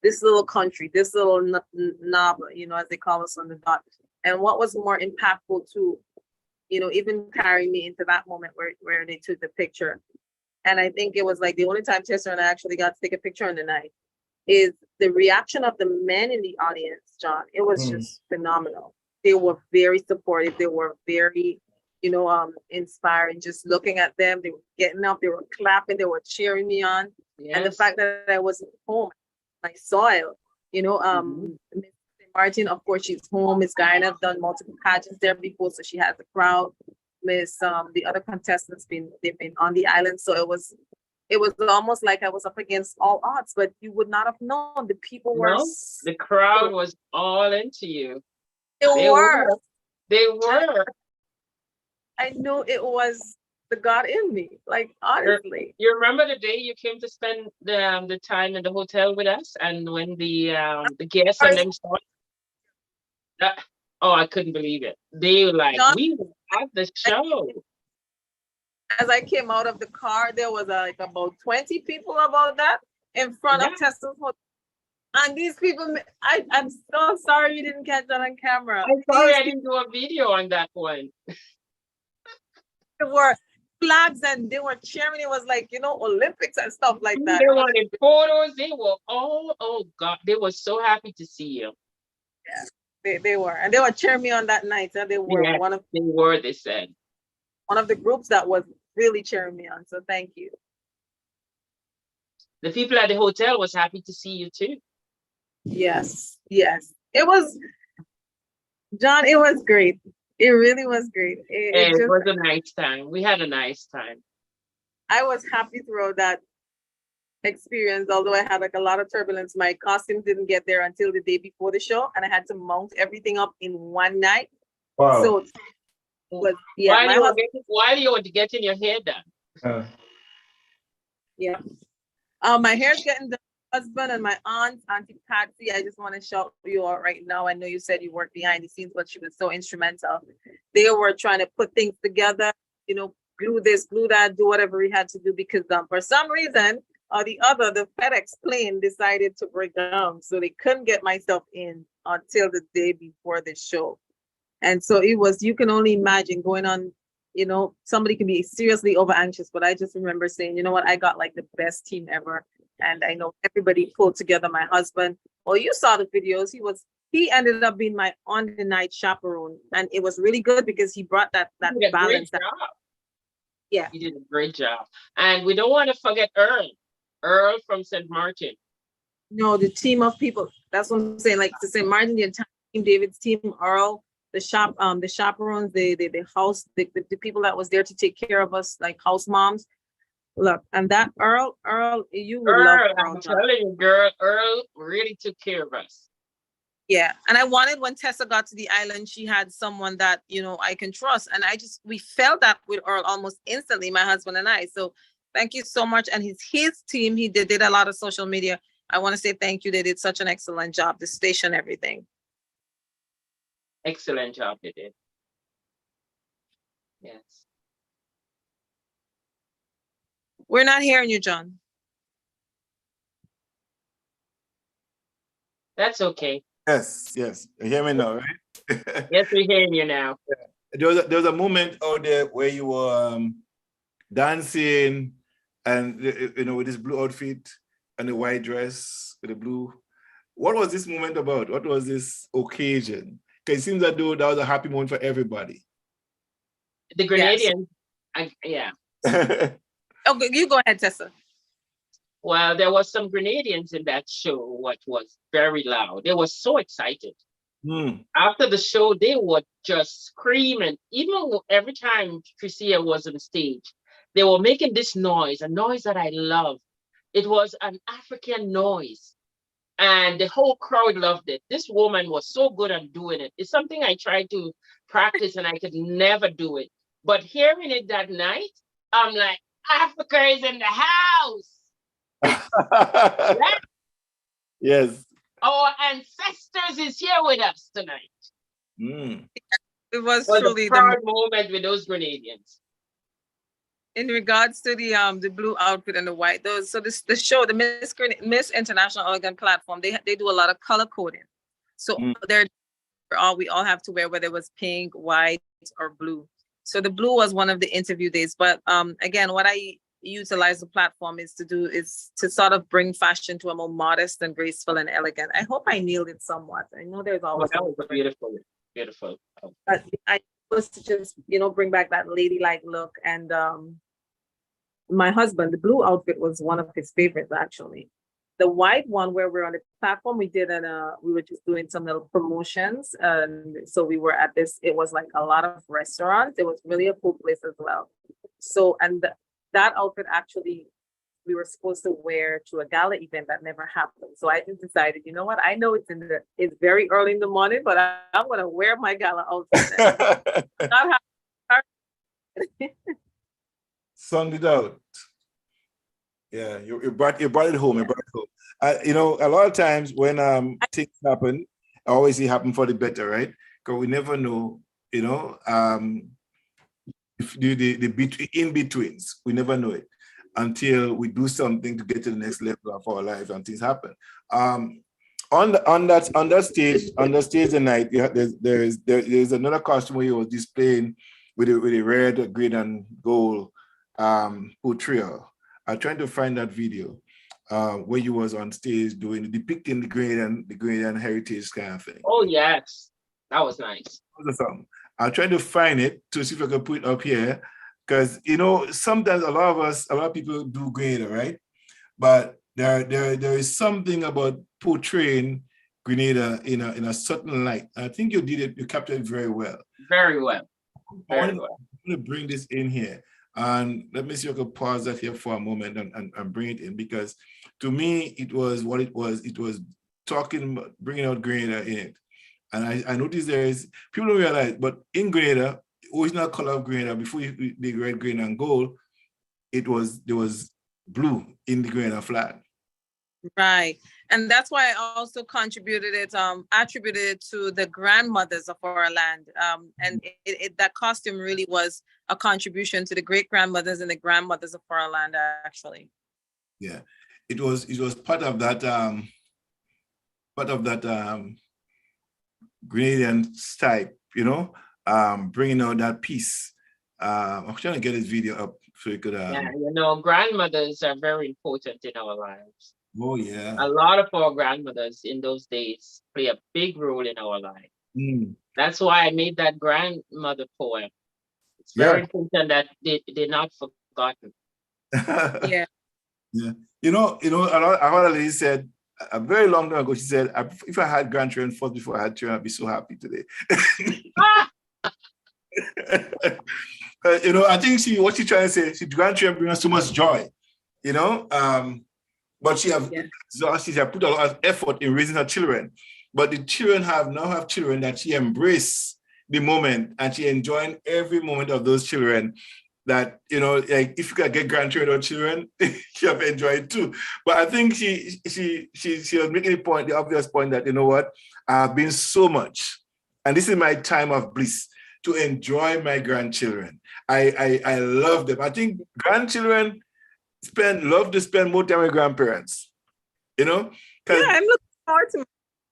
this little country, this little knob, as they call us on the dot. And what was more impactful too, even carrying me into that moment where they took the picture. And I think it was like the only time Tessa and I actually got to take a picture on the night, is the reaction of the men in the audience, John. It was just phenomenal. They were very supportive. They were very, inspiring. Just looking at them, they were getting up, they were clapping, they were cheering me on. Yes. And the fact that I was home, my soil, Miss Martin, of course, she's home. Miss Guyana have done multiple pageants there before, so she has the crowd. Miss, the other contestants they've been on the island, so it was almost like I was up against all odds, but you would not have known. The people were. The crowd was all into you. They were. I knew it was the God in me, like honestly. You remember the day you came to spend the time in the hotel with us, and when the guests and them started, I couldn't believe it. They were like, we will have the show. as I came out of the car, there was like about 20 people about that in front of Tessa's hotel. And these people, I'm so sorry you didn't catch that on camera. I'm sorry These I didn't do a video on that one. people were flags and they were cheering. It was like, you know, Olympics and stuff like that. They wanted photos. They were all, oh God, they were so happy to see you. They were, and they were cheering me on that night. So they were Yeah, they were, they said. one of the groups that was really cheering me on. So thank you. The people at the hotel was happy to see you too. Yes, yes. It was, John, it was great. It really was great. It was a nice time. We had a nice time. I was happy throughout that experience, although I had like a lot of turbulence. My costumes didn't get there until the day before the show, and I had to mount everything up in one night. Wow. So it was, yeah, While you were getting your hair done. yeah. My hair's getting done. Husband and my aunt, Auntie Patsy, I just want to shout you out right now. I know you said you worked behind the scenes, but she was so instrumental. They were trying to put things together, you know, glue this, glue that, do whatever we had to do, because for some reason or the other, the FedEx plane decided to break down. So they couldn't get myself in until the day before the show. And so it was, you can only imagine going on, you know, somebody can be seriously over anxious, but I just remember saying, you know what, I got like the best team ever. And I know everybody pulled together. My husband, well, you saw the videos. He ended up being my on the night chaperone. And it was really good because he brought that balance. Yeah. He did a great job. And we don't want to forget Earl from St. Martin. No, the team of people. That's what I'm saying. Like to St. Martin, the entire team, David's team, Earl, the chaperones, the house, the people that was there to take care of us, like house moms. Look, and that Earl, you would love Earl. I'm telling you, girl, Earl really took care of us. Yeah, and I wanted when Tessa got to the island, she had someone that, you know, I can trust. And we felt that with Earl almost instantly, my husband and I. So thank you so much. And his team, he did a lot of social media. I want to say thank you. They did such an excellent job, the station, everything. Excellent job they did. Yes. We're not hearing you, John. That's okay. Yes. You hear me now, right? Yes, we're hearing you now. There was a moment out there where you were dancing and, you know, with this blue outfit and the white dress with the blue. What was this moment about? What was this occasion? Because it seems that though that was a happy moment for everybody. The Grenadians, yeah. Okay, you go ahead, Tessa. Well, there was some Grenadians in that show, what was very loud. They were so excited. After the show, they were just screaming. Even every time Tricia was on stage, they were making this noise, a noise that I love. It was an African noise. And the whole crowd loved it. This woman was so good at doing it. It's something I tried to practice and I could never do it. But hearing it that night, I'm like, Africa is in the house. Yes. Our ancestors is here with us tonight. It was truly a proud moment with those Grenadians. In regards to the blue outfit and the white, the show, the Miss International Elegant platform, they do a lot of color coding. So we all have to wear, whether it was pink, white, or blue. So the blue was one of the interview days. But again, what I utilize the platform is to sort of bring fashion to a more modest and graceful and elegant. I hope I nailed it somewhat. I know there's always that was beautiful. But I was to just, you know, bring back that ladylike look. And my husband, the blue outfit was one of his favorites, actually. The white one, where we're on the platform, we were just doing some little promotions. And so we were at this, it was like a lot of restaurants. It was really a cool place as well. So, and that outfit actually, we were supposed to wear to a gala event that never happened. So I just decided, you know what? I know it's very early in the morning, but I'm going to wear my gala outfit. Sung it out. Yeah, you brought it home. You know, a lot of times when things happen, I always see happen for the better, right? Because we never know, you know. the in betweens. We never know it until we do something to get to the next level of our life and things happen. On that stage tonight, there's another costume where he was displaying with a red, green, and gold portrayal. I'm trying to find that video where he was on stage depicting the Grenadian heritage kind of thing. Oh yes, that was nice. I'm trying to find it to see if I can put it up here, because sometimes a lot of people do Grenada, right? But there is something about portraying Grenada in a certain light. I think you did it. You captured it very well. Very well. I'm going to bring this in here, and let me see if I can pause that here for a moment and bring it in, because to me it was what it was. It was bringing out Grenada in it, and I noticed there is people don't realize, but in Grenada, original color of Grenada before the red, green, and gold, there was blue in the Grenada flag. Right. And that's why I also attributed it to the grandmothers of our land. And that costume really was a contribution to the great grandmothers and the grandmothers of our land, actually. Yeah, it was part of that Grenadian type, bringing out that piece. I'm trying to get this video up so you could. Yeah, grandmothers are very important in our lives. Oh yeah. A lot of our grandmothers in those days play a big role in our life. That's why I made that grandmother poem. It's very important that they're not forgotten. Yeah. Yeah. A lot of ladies said a very long time ago, she said, if I had grandchildren first before I had children, I'd be so happy today. I think what she's trying to say, grandchildren bring us so much joy, but she has put a lot of effort in raising her children. But the children now have children that she embrace the moment, and she enjoying every moment of those children. That like if you can get grandchildren or children, she have enjoyed it too. But I think she was making the obvious point that I've been so much, and this is my time of bliss to enjoy my grandchildren. I love them. I think grandchildren love to spend more time with grandparents. Yeah, I'm looking forward to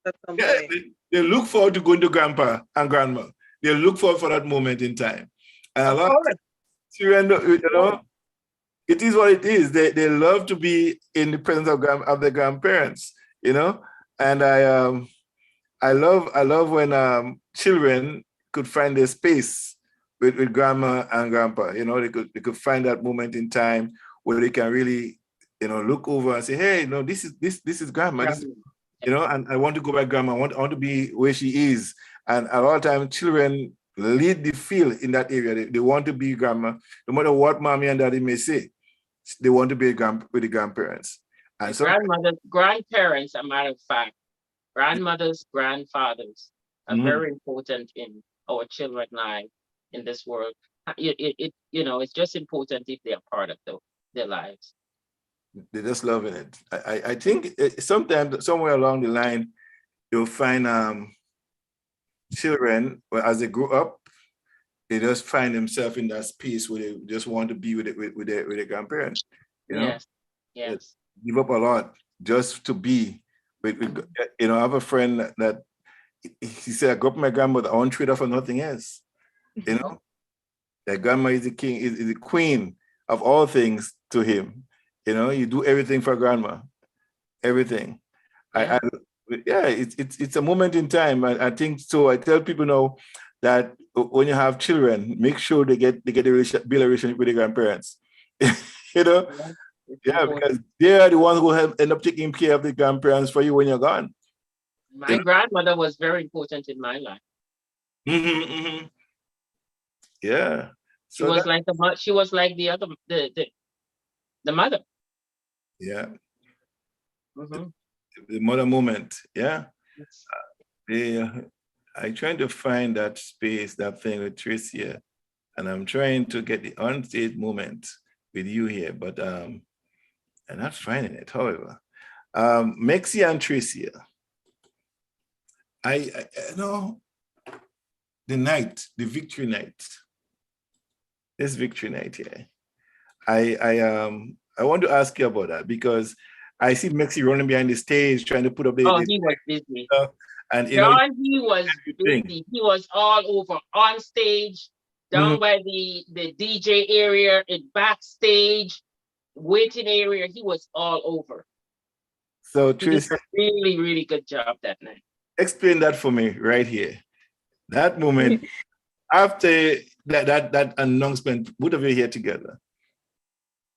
that someday. Yeah, they look forward to going to grandpa and grandma. They look forward for that moment in time. And a lot of children, it is what it is. They love to be in the presence of their grandparents, And I love when children could find their space with grandma and grandpa. They could find that moment in time where they can really, look over and say, hey, this is grandma. And I want to go back, grandma. I want to be where she is. And a lot of times children lead the field in that area. They want to be grandma, no matter what mommy and daddy may say. They want to be with the grandparents. And so grandparents, a matter of fact, grandmothers, grandfathers are very important in our children's life in this world. It's just important if they are part of their lives. They're just loving it. I think sometimes somewhere along the line, you'll find children, as they grow up, they just find themselves in that space where they just want to be with their grandparents. Yes. They give up a lot just to be with I have a friend that he said, I grew up with my grandmother, I won't trade her for nothing else. That grandma is the king, is the queen of all things to him. You do everything for grandma, everything. Yeah. It's a moment in time. I think so. I tell people now that when you have children, make sure they get build a relationship with the grandparents. Because they are the ones who end up taking care of the grandparents for you when you're gone. My grandmother was very important in my life. Yeah. She was like the other the mother. Yeah. The mother moment. Yeah. I'm trying to find that space, that thing with Tricia, and I'm trying to get the on-stage moment with you here, but I'm not finding it. However, Mexi and Tricia, I know the night, the victory night. This victory night, yeah. I want to ask you about that because I see Mexi running behind the stage trying to put up Oh, the he was busy. stuff, and John, he was thing. busy. He was all over on stage, down by the DJ area, and backstage, waiting area. He was all over. So He did Tris, a really, really good job that night. explain that for me right here. That moment after that announcement, both of you here together.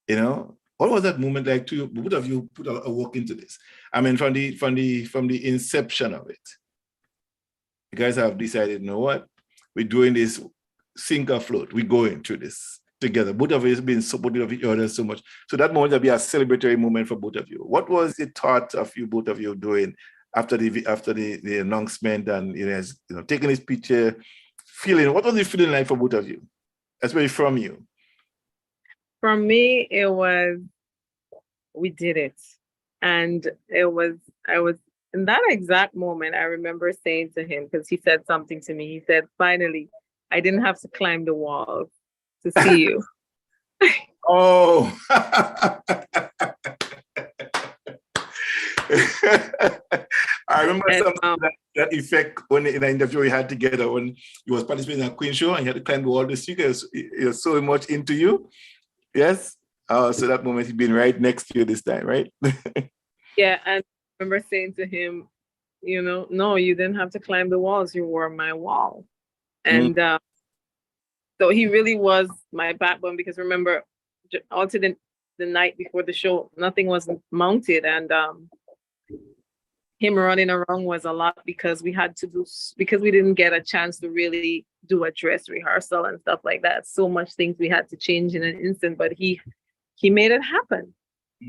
You know, what was that moment like to you? Both of you put a work into this. I mean, from the inception of it, you guys have decided, you know what, we're doing this sink or float. We're going through this together. Both of you have been supportive of each other so much. So that moment will be a celebratory moment for both of you. What was the thought of you, both of you, doing after the announcement and taking this picture, feeling? What was the feeling like for both of you, especially from you? From me, it was, we did it. And I was, in that exact moment, I remember saying to him, because he said something to me, he said, finally, I didn't have to climb the walls to see you. Oh. I remember that effect when in an interview we had together when you was participating in a Queen show and you had to climb the wall. The speaker is so much into you. Yes. So that moment he's been right next to you this time, right? Yeah, and I remember saying to him, no, you didn't have to climb the walls. You were my wall. And so he really was my backbone, because remember, all to the night before the show, nothing was mounted, and him running around was a lot because we didn't get a chance to really do a dress rehearsal and stuff like that. So much things we had to change in an instant, but he made it happen.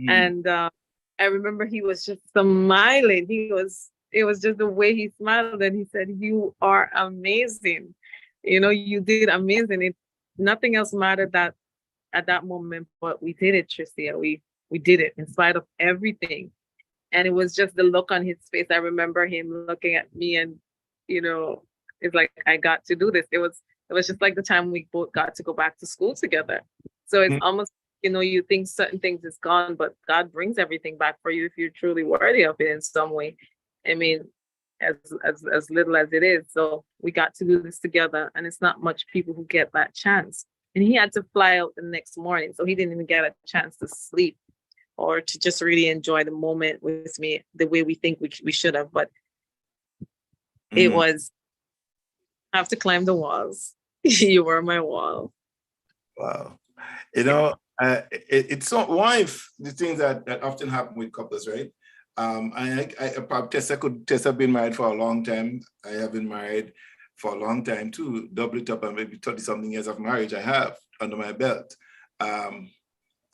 And I remember he was just smiling. It was just the way he smiled, and he said, "You are amazing. You did amazing." Nothing else mattered that at that moment, but we did it, Tricia. We did it in spite of everything. And it was just the look on his face. I remember him looking at me and, it's like, I got to do this. It was just like the time we both got to go back to school together. So it's almost, you think certain things is gone, but God brings everything back for you if you're truly worthy of it in some way. I mean, as little as it is. So we got to do this together, and it's not much people who get that chance. And he had to fly out the next morning, so he didn't even get a chance to sleep or to just really enjoy the moment with me the way we think we should have. But it was, I have to climb the walls. You were my wall. Wow. It's so one of the things that often happen with couples, right? Tessa been married for a long time. I have been married for a long time too, double it up, and maybe 30-something years of marriage I have under my belt.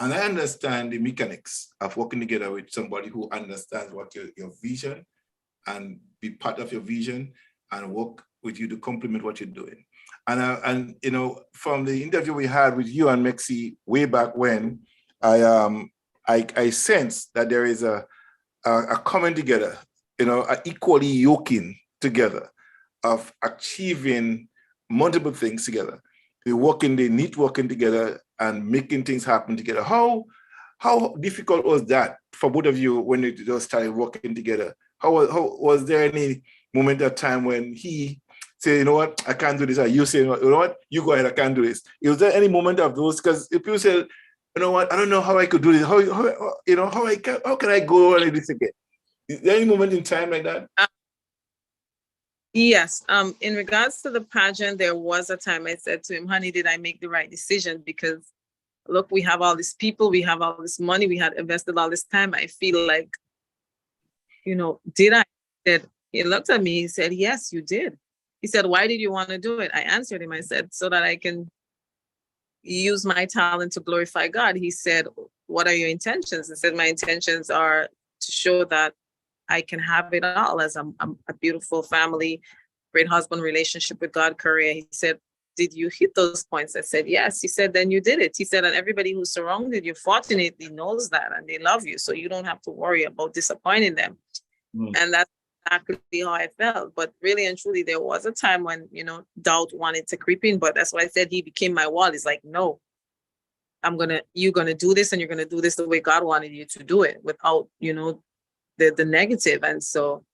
And I understand the mechanics of working together with somebody who understands what your vision and be part of your vision and work with you to complement what you're doing. And from the interview we had with you and Mexi way back when, I sense that there is a coming together, a equally yoking together of achieving multiple things together. The neat working together and making things happen together. How difficult was that for both of you when you just started working together? How was there any moment of time when he said, you know what, I can't do this, or you say, you know what, you go ahead, I can't do this? Was there any moment of those? Because if people say, you know what, I don't know how I could do this, how can I go on this again? Is there any moment in time like that? Yes. In regards to the pageant, there was a time I said to him, honey, did I make the right decision? Because look, we have all these people, we have all this money, we had invested all this time. I feel like, did I? He looked at me, he said, yes, you did. He said, why did you want to do it? I answered him, I said, so that I can use my talent to glorify God. He said, what are your intentions? I said, my intentions are to show that I can have it all as a beautiful family, great husband, relationship with God, career. He said, did you hit those points? I said, yes. He said, then you did it. He said, and everybody who surrounded you fortunately knows that and they love you. So you don't have to worry about disappointing them. And that's exactly how I felt. But really and truly, there was a time when, doubt wanted to creep in. But that's why I said he became my wall. It's like, no, you're gonna do this, and you're gonna do this the way God wanted you to do it, without, the negative. And so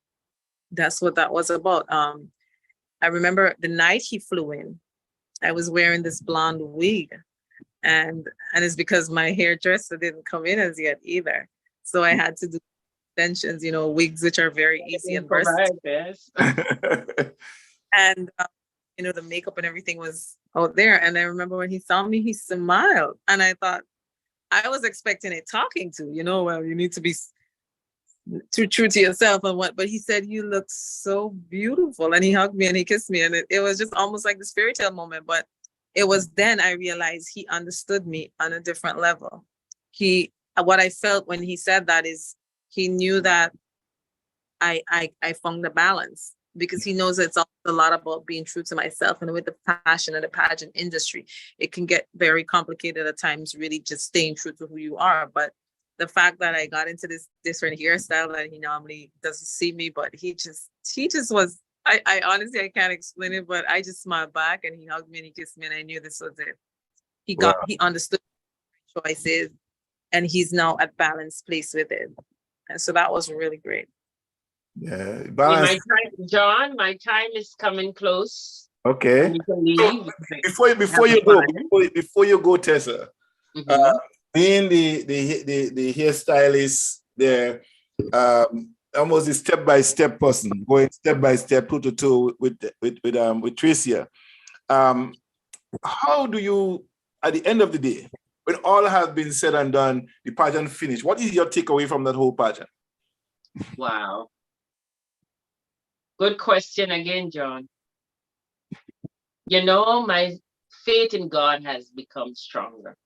that's what that was about. I remember the night he flew in, I was wearing this blonde wig, and it's because my hairdresser didn't come in as yet either. So I had to do extensions, wigs, which are very easy and versatile. Yes. And the makeup and everything was out there. And I remember when he saw me, he smiled, and I thought, I was expecting a talking to, well, you need to be too true to yourself and what, but he said, you look so beautiful, and he hugged me and he kissed me, and it was just almost like this fairy tale moment. But it was then I realized he understood me on a different level. What I felt when he said that is he knew that I found the balance, because he knows it's a lot about being true to myself. And with the passion of the pageant industry, it can get very complicated at times, really just staying true to who you are. But the fact that I got into this different hairstyle that he normally doesn't see me, but he just was, I honestly, I can't explain it, but I just smiled back, and he hugged me and he kissed me, and I knew this was it. He understood my choices, and he's now at balanced place with it. And so that was really great. Yeah, My balance. time, John, my time is coming close. Okay. You can leave. Before you go, Tessa, Mhm. being the hairstylist there, almost a step-by-step person, going step by step, toe to toe with Tricia. How do you, at the end of the day, when all has been said and done, the pageant finished, what is your takeaway from that whole pageant? Wow. Good question again, John. My faith in God has become stronger.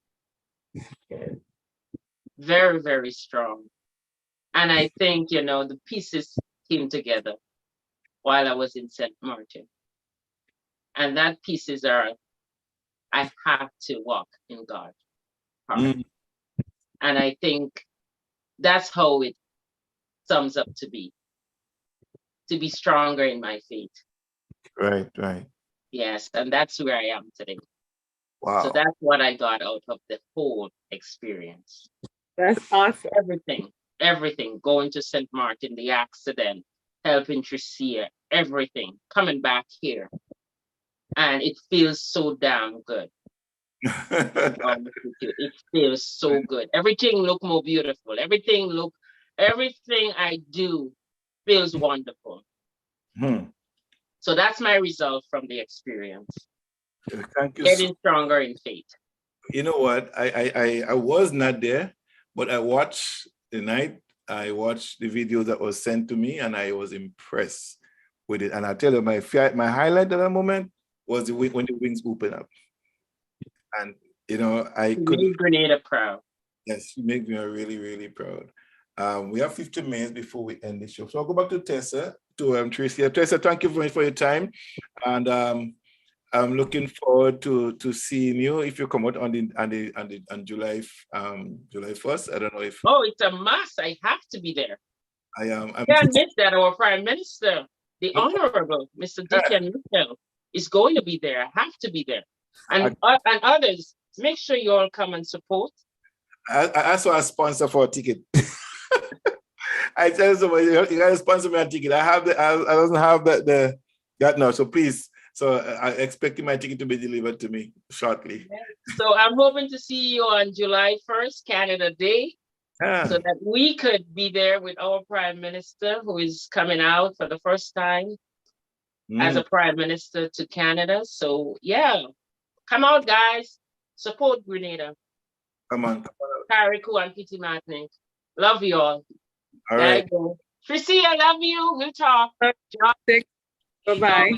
Very, very strong. And I think, the pieces came together while I was in St. Martin. And that pieces are, I have to walk in God. And I think that's how it sums up to be stronger in my faith. Right. Yes, and that's where I am today. Wow. So that's what I got out of the whole experience. That's awesome. Everything, going to St. Martin, the accident, helping Tricia, everything, coming back here. And it feels so damn good. It feels so good. Everything look more beautiful. Everything I do feels wonderful. So that's my result from the experience. Thank you. Getting stronger in faith. You know what? I was not there, but I watched the night. I watched the video that was sent to me, and I was impressed with it. And I tell you, my highlight at that moment was when the wings open up. And I could make Grenada proud. Yes, you make me really, really proud. We have 15 minutes before we end the show. So I'll go back to Tessa, to Tricia. Tessa, thank you very much for your time. And I'm looking forward to seeing you if you come out on July 1st. I don't know if. Oh, it's a must. I have to be there. I am. Can't miss that. Our Prime Minister, the Honorable Mr. Dickon Mitchell, is going to be there. I have to be there, and others. Make sure you all come and support. I also a sponsor for a ticket. I tell somebody, you gotta sponsor me a ticket. I don't have that now. So please. So I expecting my ticket to be delivered to me shortly. So I'm hoping to see you on July 1st, Canada Day, so that we could be there with our Prime Minister, who is coming out for the first time as a Prime Minister to Canada. So yeah, come out, guys. Support Grenada. Come on. Carriacou and Petite Martinique. Love you all. All right. Tricia, I love you. We'll talk. Bye-bye.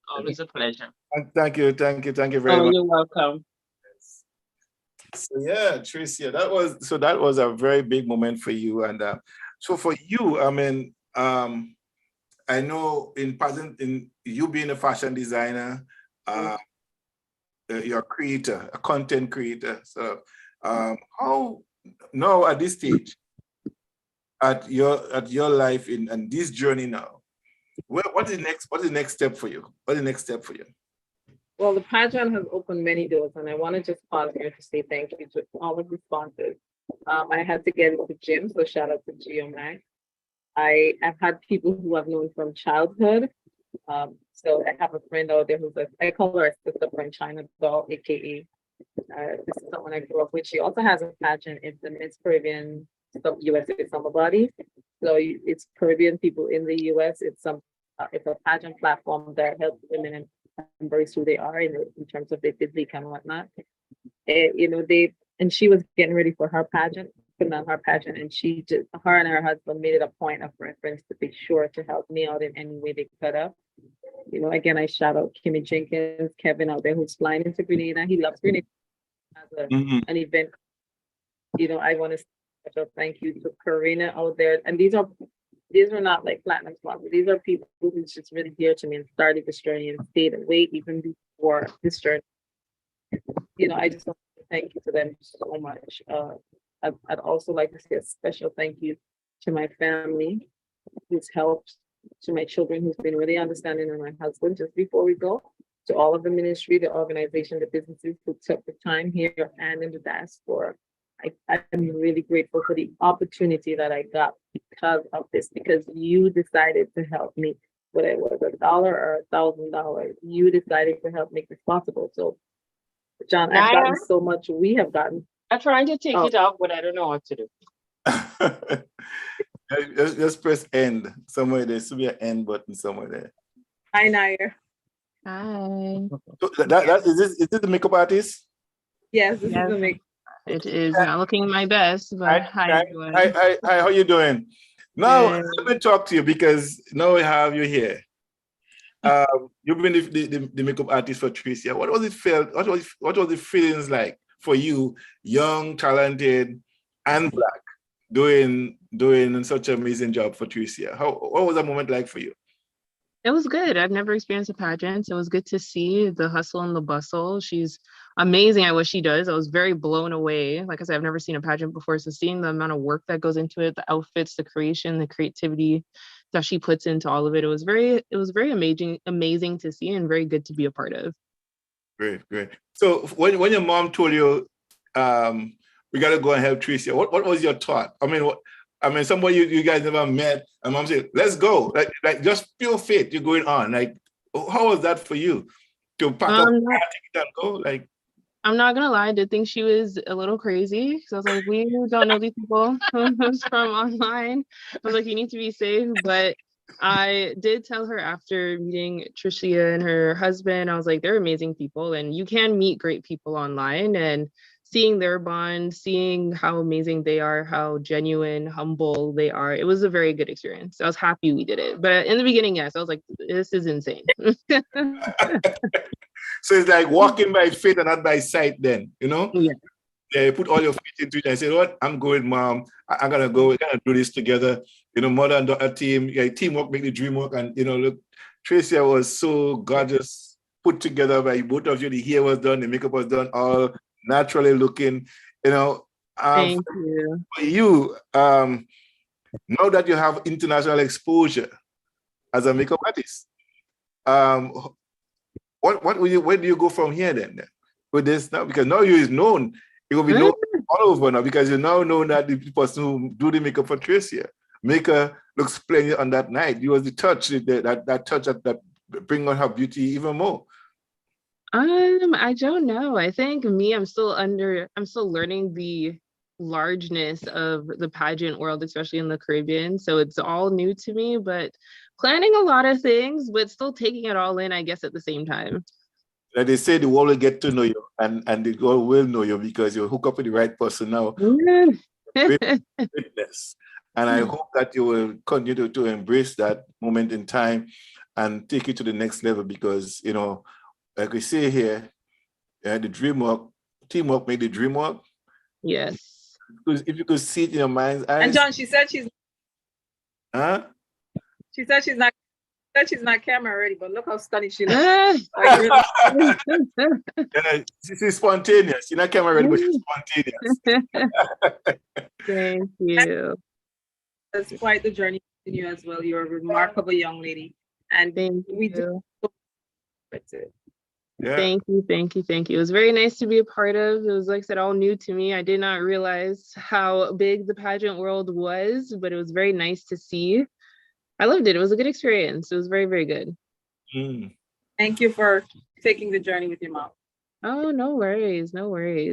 Always a pleasure. Thank you very much. You're welcome. So yeah, Tricia, that was a very big moment for you. And so for you, I mean, I know in you being a fashion designer, you're a creator, a content creator. So how now at this stage, at your life and this journey now, what is the next step for you? What is the next step for you? Well, the pageant has opened many doors, and I want to just pause here to say thank you to all of the sponsors. I had to get into gym, so shout out to GeoMax. I've had people who I've known from childhood. So I have a friend out there I call her a sister friend, China Doll, aka this is someone I grew up with. She also has a pageant. It's the Miss Caribbean USA Summer Body. So it's Caribbean people in the US. It's a pageant platform that helps women embrace who they are in terms of their physique and whatnot. And she was getting ready for her pageant, putting on her pageant, and her and her husband made it a point of reference to be sure to help me out in any way they could have. Again, I shout out Kimmy Jenkins, Kevin out there who's flying into Grenada. He loves Grenada as an event. I want to say a special thank you to Karina out there. And these are not like platinum sponsors. These are people who's just really dear to me and started this journey and stayed away even before this journey. I just want to thank you to them so much. I'd also like to say a special thank you to my family who's helped, to my children who's been really understanding, and my husband. Just before we go, to all of the ministry, the organization, the businesses who took the time here and in the diaspora. I'm really grateful for the opportunity that I got because of this, because you decided to help me, whether it was $1 or $1,000, you decided to help make this possible. So, John, I've gotten so much. We have gotten. I'm trying to take it off, but I don't know what to do. Just press end somewhere. There should be an end button somewhere there. Hi, Nair. Hi. So is this the makeup artist? Yes, this is the makeup. It is not looking my best, but hi, everyone. Hi, how you doing? Now, let me talk to you because now we have you here. You've been the makeup artist for Tricia. What was it felt? What was the feelings like for you, young, talented, and Black, doing such an amazing job for Tricia? What was that moment like for you? It was good. I've never experienced a pageant. So it was good to see the hustle and the bustle. She's amazing at what she does. I was very blown away. Like I said, I've never seen a pageant before. So seeing the amount of work that goes into it, the outfits, the creation, the creativity that she puts into all of it, it was very amazing to see and very good to be a part of. Great. So when your mom told you, we got to go and help Tricia, what was your thought? I mean, somebody you guys never met, and mom said, let's go. Like just pure faith, you're going on. Like, how was that for you? To pack up and go? Like, I'm not gonna lie, I did think she was a little crazy. So I was like, we don't know these people from online. I was like, you need to be safe. But I did tell her after meeting Tricia and her husband, I was like, they're amazing people, and you can meet great people online, and seeing their bond, seeing how amazing they are, how genuine, humble they are. It was a very good experience. I was happy we did it. But in the beginning, yes, I was like, this is insane. So it's like walking by faith and not by sight then, Yeah. You put all your faith into it and say, what? I'm going, Mom. I'm going to go. We're going to do this together. Mother and daughter team. Teamwork make the dream work. And, look, Tricia was so gorgeous, put together by both of you. The hair was done, the makeup was done, all naturally looking, Thank you. For you, now that you have international exposure as a makeup artist, where do you go from here then with this now? Because now you is known, you will be known all over now because you now know that the person who do the makeup for Tricia, make her look splendid on that night. You was the touch, that touch that bring on her beauty even more. I don't know. I think I'm still learning the largeness of the pageant world, especially in the Caribbean. So it's all new to me, but planning a lot of things, but still taking it all in, I guess, at the same time. Like they say, the world will get to know you, and the world will know you because you hook up with the right person now. Witness. And I hope that you will continue to embrace that moment in time and take it to the next level because, like we say here, the dream work, teamwork made the dream work. Yes. Because if you could see it in your mind's eyes. And John, she said she's. Huh? She said she's not camera ready, but look how stunning she looks. She's spontaneous. She's not camera ready, but she's spontaneous. Thank you. It's quite the journey in you as well. You're a remarkable young lady. And Thank we do you. that's it. Yeah. Thank you, thank you, thank you. It was very nice to be a part of. It was, like I said, all new to me. I did not realize how big the pageant world was, but it was very nice to see. I loved it. It was a good experience. It was very, very good. Mm. Thank you for taking the journey with your mom. Oh, no worries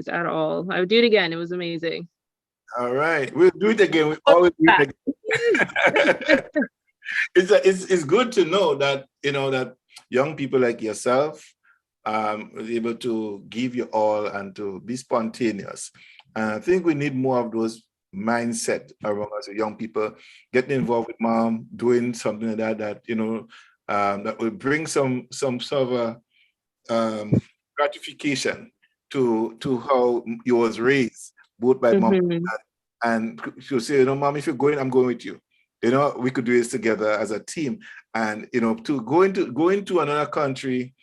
at all. I would do it again. It was amazing. All right, we'll do it again. We always do it again. It's good to know that, you know, that young people like yourself was able to give you all and to be spontaneous. And I think we need more of those mindset around us, young people getting involved with mom, doing something like that, that, you know, that will bring some sort of a gratification to how you was raised, both by mom and Mhm. dad. And she'll say, you know, mom, if you're going, I'm going with you. You know, we could do this together as a team. And, you know, to go into another country,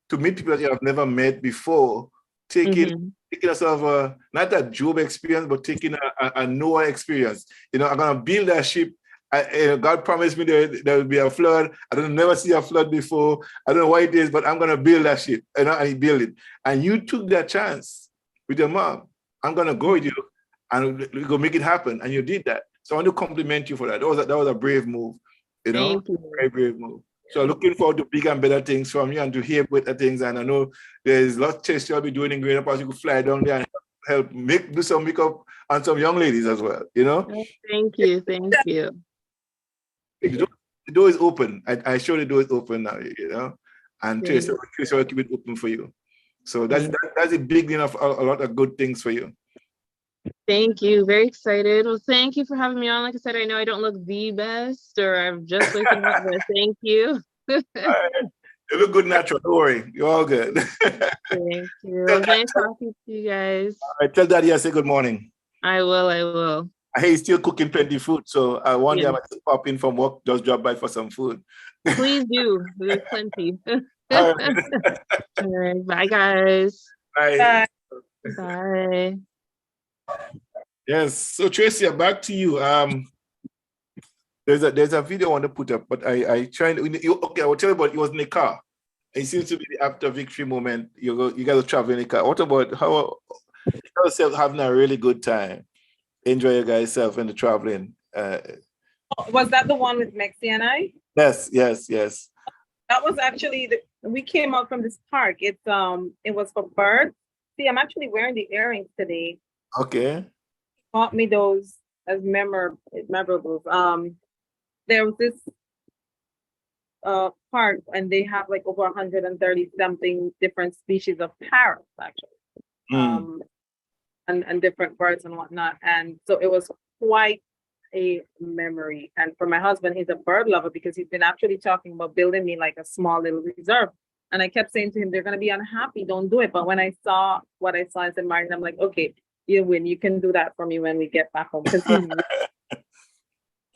to meet people that you have never met before, taking Mhm. a sort of not a job experience, but taking a Noah experience. You know, I'm gonna build a ship. You know, God promised me there will be a flood. I don't never see a flood before. I don't know what it is, but I'm gonna build that ship. You know, and he built it. And you took that chance with your mom. I'm gonna go with you, and we're gonna make it happen. And you did that. So I want to compliment you for that. That was a brave move. You know, Thank you. very brave move. So looking forward to bigger and better things from you and to hear better things. And I know there's lots of tests you'll be doing in Green Pass. You could fly down there and help do some makeup on some young ladies as well, you know? Oh, thank you. Thank you. The door is open. I show the door is open now, you know? And Tracy will keep it open for you. So that's a big thing of a lot of good things for you. Thank you. Very excited. Well, thank you for having me on. Like I said, I know I don't look the best or I'm just waking up, but thank you. All right. You look good natural. Don't worry. You're all good. Thank you. It was nice talking to you guys. All right, tell Daddy I say good morning. I will. I hear he's still cooking plenty food. So I one day I might pop in from work, just drop by for some food. Please do. There's plenty. All right. All right. Bye, guys. Bye. Bye. Yes. So Tracy, back to you. There's a video I want to put up, but I tried. Okay, I will tell you about. It was in the car. It seems to be the after victory moment. You guys are traveling in the car. What about how yourself having a really good time? Enjoy your guys' self in the traveling. Was that the one with Mexi and I? Yes. That was actually we came out from this park. It was for birds. See, I'm actually wearing the earrings today. Okay. Bought me those as memorables. There was this park and they have like over 130 something different species of parrots actually. And different birds and whatnot. And so it was quite a memory. And for my husband, he's a bird lover because he's been actually talking about building me like a small little reserve. And I kept saying to him, they're going to be unhappy, don't do it. But when I saw what I saw, I said, Martin, I'm like, okay, you win. You can do that for me when we get back home. Because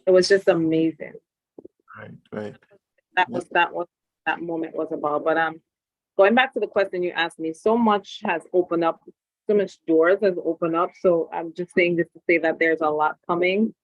it was just amazing. Right. That moment was about. But going back to the question you asked me, so much has opened up, so much doors has opened up. So I'm just saying this to say that there's a lot coming.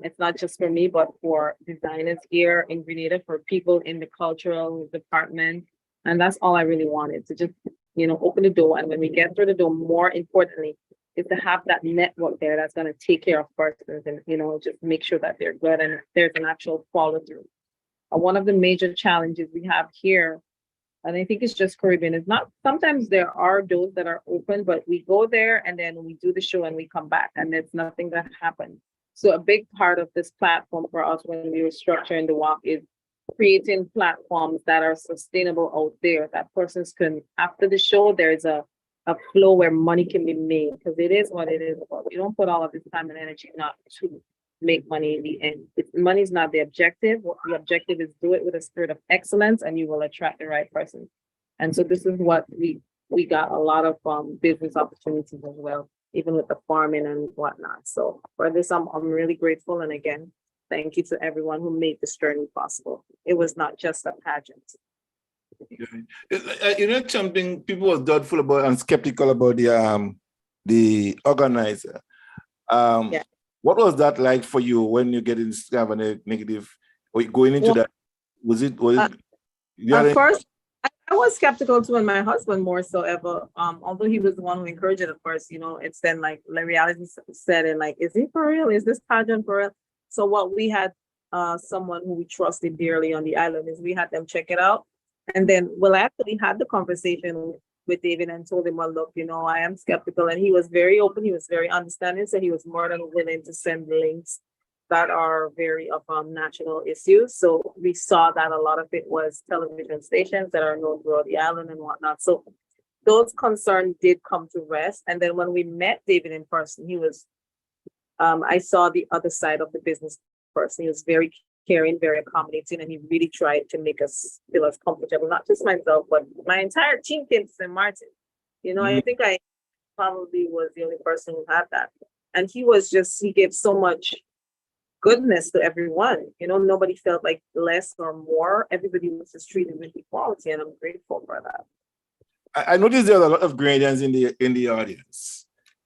It's not just for me, but for designers here in Grenada, for people in the cultural department. And that's all I really wanted, to just, open the door. And when we get through the door, more importantly, is to have that network there that's going to take care of persons and, just make sure that they're good and there's an actual follow through. One of the major challenges we have here, and I think it's just Caribbean, is not, sometimes there are doors that are open, but we go there and then we do the show and we come back and there's nothing that happens. So a big part of this platform for us when we were structuring the walk is creating platforms that are sustainable out there, that persons can, after the show, there's a flow where money can be made, because it is what it is about. We don't put all of this time and energy not to make money in the end. Money is not the objective. The objective is do it with a spirit of excellence and you will attract the right person. And so this is what we got a lot of business opportunities as well, even with the farming and whatnot. So for this, I'm really grateful. And again, thank you to everyone who made this journey possible. It was not just a pageant. Something people were doubtful about and skeptical about the organizer. Yeah. What was that like for you when you get in kind of a negative or going into Well, that? Was it you had At any- first, I was skeptical too, and my husband more so ever. Although he was the one who encouraged it at first, it's then like the reality set in, like, is it for real? Is this pageant for real? So what we had, someone who we trusted dearly on the island, is we had them check it out. And then, well, I actually had the conversation with David and told him, well, look, I am skeptical. And he was very open. He was very understanding. So he was more than willing to send links that are very of national issues. So we saw that a lot of it was television stations that are known throughout the island and whatnot. So those concerns did come to rest. And then when we met David in person, he was, I saw the other side of the business person. He was very caring, very accommodating, and he really tried to make us feel as comfortable, not just myself, but my entire team came to St. Martin. I think I probably was the only person who had that. And he gave so much goodness to everyone. Nobody felt like less or more. Everybody was just treated with equality, and I'm grateful for that. I noticed there are a lot of Grenadians in the audience.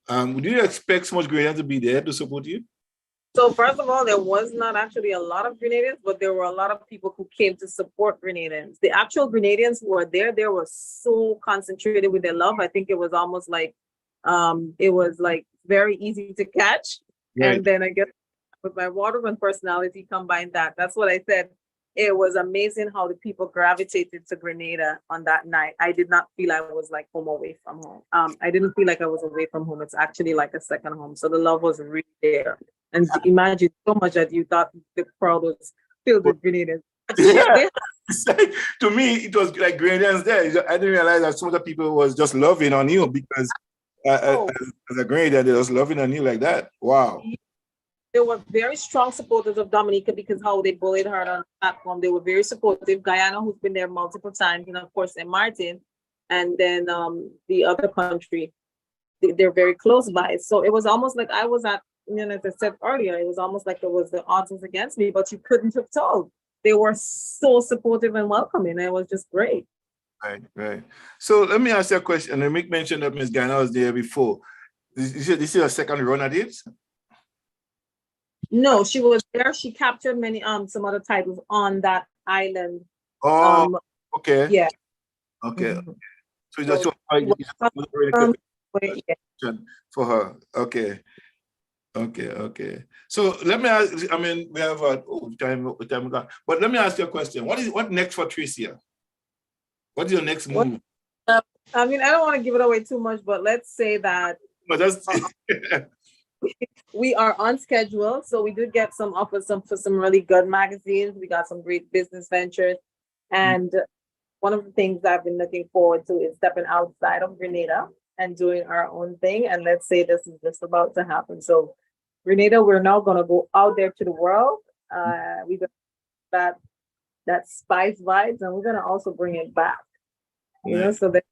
Would you expect so much Grenadians to be there to support you? So first of all, there was not actually a lot of Grenadians, but there were a lot of people who came to support Grenadians. The actual Grenadians who were there, they were so concentrated with their love. I think it was almost like, it was like very easy to catch. Right. And then I guess with my Waterman personality combined that's what I said. It was amazing how the people gravitated to Grenada on that night. I did not feel I was like home away from home. I didn't feel like I was away from home. It's actually like a second home. So the love was really there. And imagine so much that you thought the crowd was filled with Grenadians. Yeah. To me, it was like Grenadians there. I didn't realize that some of the people was just loving on you because as a Grenadian, they was loving on you like that. Wow. There were very strong supporters of Dominica because how they bullied her on the platform. They were very supportive. Guyana, who's been there multiple times, and of course St. Martin, and then the other country, they're very close by. So it was almost like I was at, as I said earlier, it was almost like it was the odds was against me, but you couldn't have told. They were so supportive and welcoming. It was just great. Right. So let me ask you a question. And Mick mentioned that Ms. Guyana was there before. This is a second run at it? No, she was there. She captured many some other titles on that island. Oh, okay. Yeah. Okay. Mhm. So that's for her. Okay. So let me ask. I mean, we have time gone. But let me ask you a question. What next for Tricia? What is your next move? I mean, I don't want to give it away too much, but let's say that But that's we are on schedule. So we did get some offers for some really good magazines. We got some great business ventures. And one of the things I've been looking forward to is stepping outside of Grenada and doing our own thing. And let's say this is just about to happen. So Grenada, we're now going to go out there to the world. We got that spice vibes, and we're going to also bring it back. So that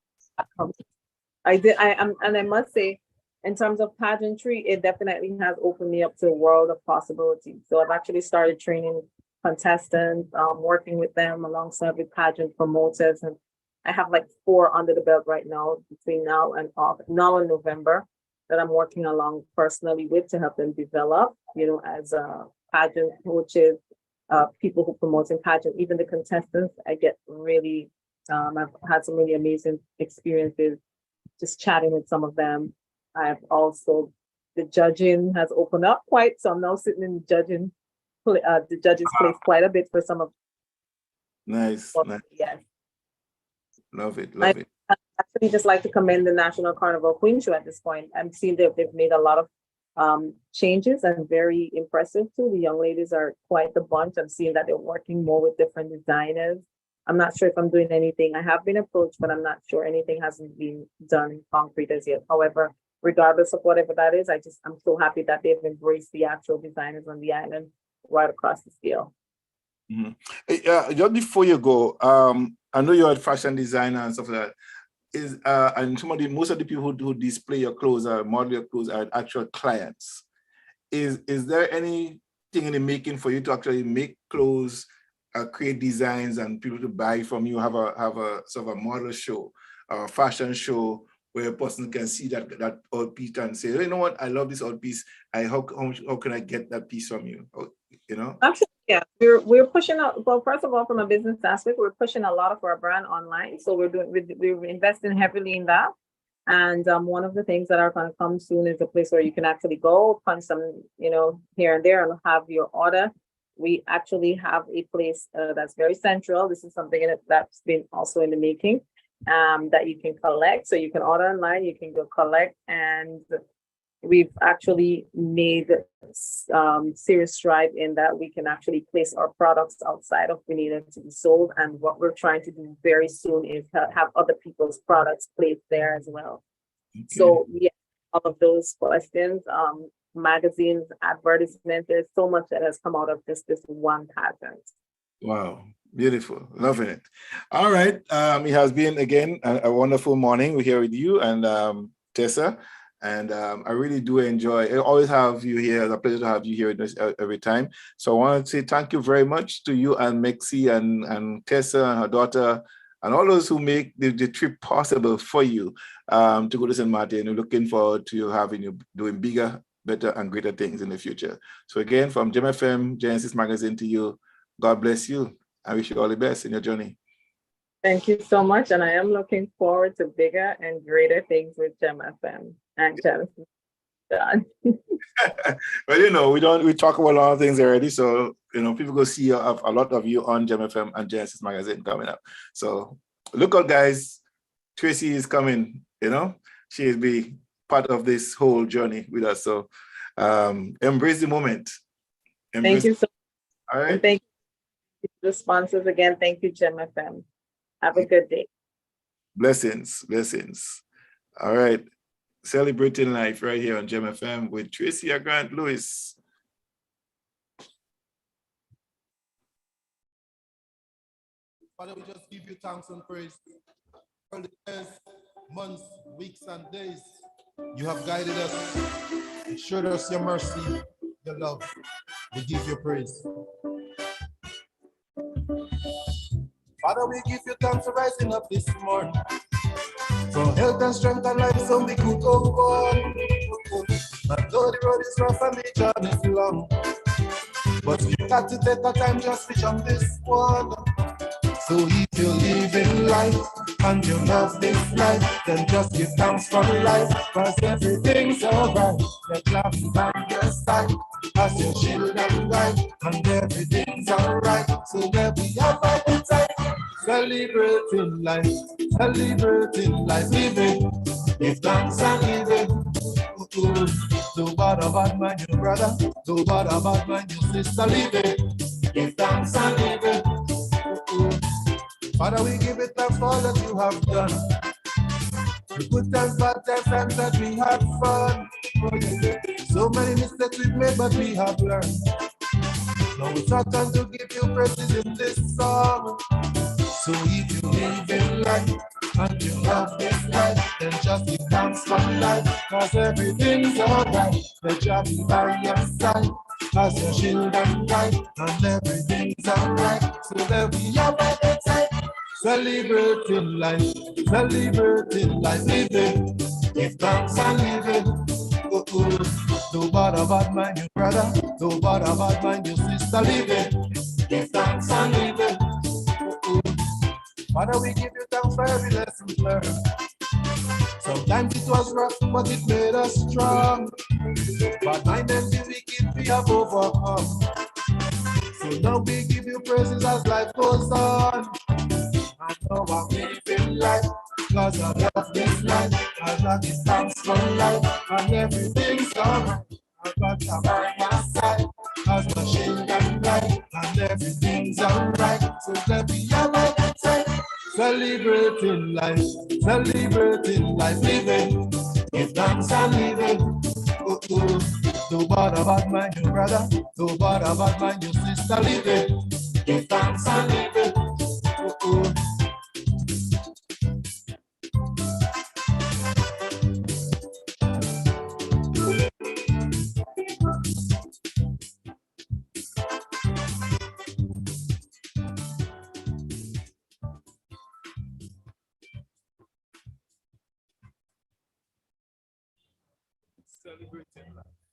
I must say, in terms of pageantry, it definitely has opened me up to a world of possibilities. So I've actually started training contestants, working with them alongside with pageant promoters, and I have like 4 under the belt right now between now and November that I'm working along personally with to help them develop, as pageant coaches, people who promote in pageant, even the contestants. I get really, I've had some really amazing experiences just chatting with some of them. I've also, the judging has opened up quite, so I'm now sitting in the judges place quite a bit for some of. Nice. Yes. Love it. I actually just like to commend the National Carnival Queen Show at this point. I'm seeing that they've made a lot of changes and very impressive too. The young ladies are quite the bunch. I'm seeing that they're working more with different designers. I'm not sure if I'm doing anything. I have been approached, but I'm not sure anything hasn't been done in concrete as yet. However, regardless of whatever that is, I'm so happy that they've embraced the actual designers on the island right across the scale. Mm-hmm. Just before you go, I know you're a fashion designer and stuff like that. And most of the people who display your clothes or model your clothes are actual clients. Is there anything in the making for you to actually make clothes, create designs, and people to buy from you? Have a sort of a model show, a fashion show where a person can see that old piece and say, you know what, I love this old piece. How can I get that piece from you? You know? Actually, yeah, we're pushing out. Well, first of all, from a business aspect, we're pushing a lot of our brand online. So we're investing heavily in that. And one of the things that are going to come soon is a place where you can actually go find some, here and there and have your order. We actually have a place that's very central. This is something that's been also in the making, that you can collect. So you can order online, you can go collect, and we've actually made serious stride in that we can actually place our products outside of Grenada to be sold. And what we're trying to do very soon is have other people's products placed there as well. Okay. So yeah, all of those questions, magazines, advertisements, there's so much that has come out of this one pageant. Wow. Beautiful. Loving it. All right. It has been, again, a wonderful morning. We're here with you and Tessa. And I really do enjoy, I always have you here. It's a pleasure to have you here every time. So I want to say thank you very much to you and Mexi and Tessa and her daughter and all those who make the trip possible for you to go to St. Martin. We're looking forward to having you doing bigger, better, and greater things in the future. So again, from Gem FM, Genesis Magazine to you, God bless you. I wish you all the best in your journey. Thank you so much. And I am looking forward to bigger and greater things with Gem FM and Genesis. Well, we talk about a lot of things already. So, people go see a lot of you on Gem FM and Genesis Magazine coming up. So look out, guys. Tracy is coming, she will be part of this whole journey with us. So embrace the moment. Thank you so much. All right. And thank you to the sponsors again. Thank you, Gem FM. Have a good day. Blessings. All right. Celebrating life right here on Gem FM with Tracy Grant Lewis. Father, we just give you thanks and praise for the days, months, weeks, and days you have guided us, you showed us your mercy, your love. We give you praise. Father, we give you thanks for rising up this morning, for health and strength and life so we could go on. And though the road is rough and the journey is long, but we got to take our time just to jump this one. So if you're living life and you love this life, then just give thanks for life, cause everything's alright. The clock is on your side, as your shield and guide, and everything's alright. So there we are by the time, celebrating life, living, give thanks and living. Don't bother about my new brother, don't bother about my new sister, living, give thanks and living. Father, we give it thanks for all that you have done. The good times, bad times, that we had fun. So many mistakes we've made, but we have learned. Now it's our time to give you praises in this song. So if you live in life and you love this life, then just give thanks for life, cause everything's alright. The job is by your side, as your shield and guide, and everything's alright. So there we are by the time, celebrating life, living, give thanks and living. Don't bother about my new brother, don't bother about my new sister, living, give thanks and living. Father, we give you thanks for every lesson learned. Sometimes it was rough, but it made us strong. But my name is wicked, we have overcome. So now we give you praises as life goes on. I know I'm living life, cause I love this life. I love this thanks for life, and everything's alright. I got you by my side, cause my shield and light, and everything's alright. So let me have my time, celebrating life, living, give thanks and living. Don't bother about my new brother, don't bother about my new sister, living, give thanks and living. celebrating life.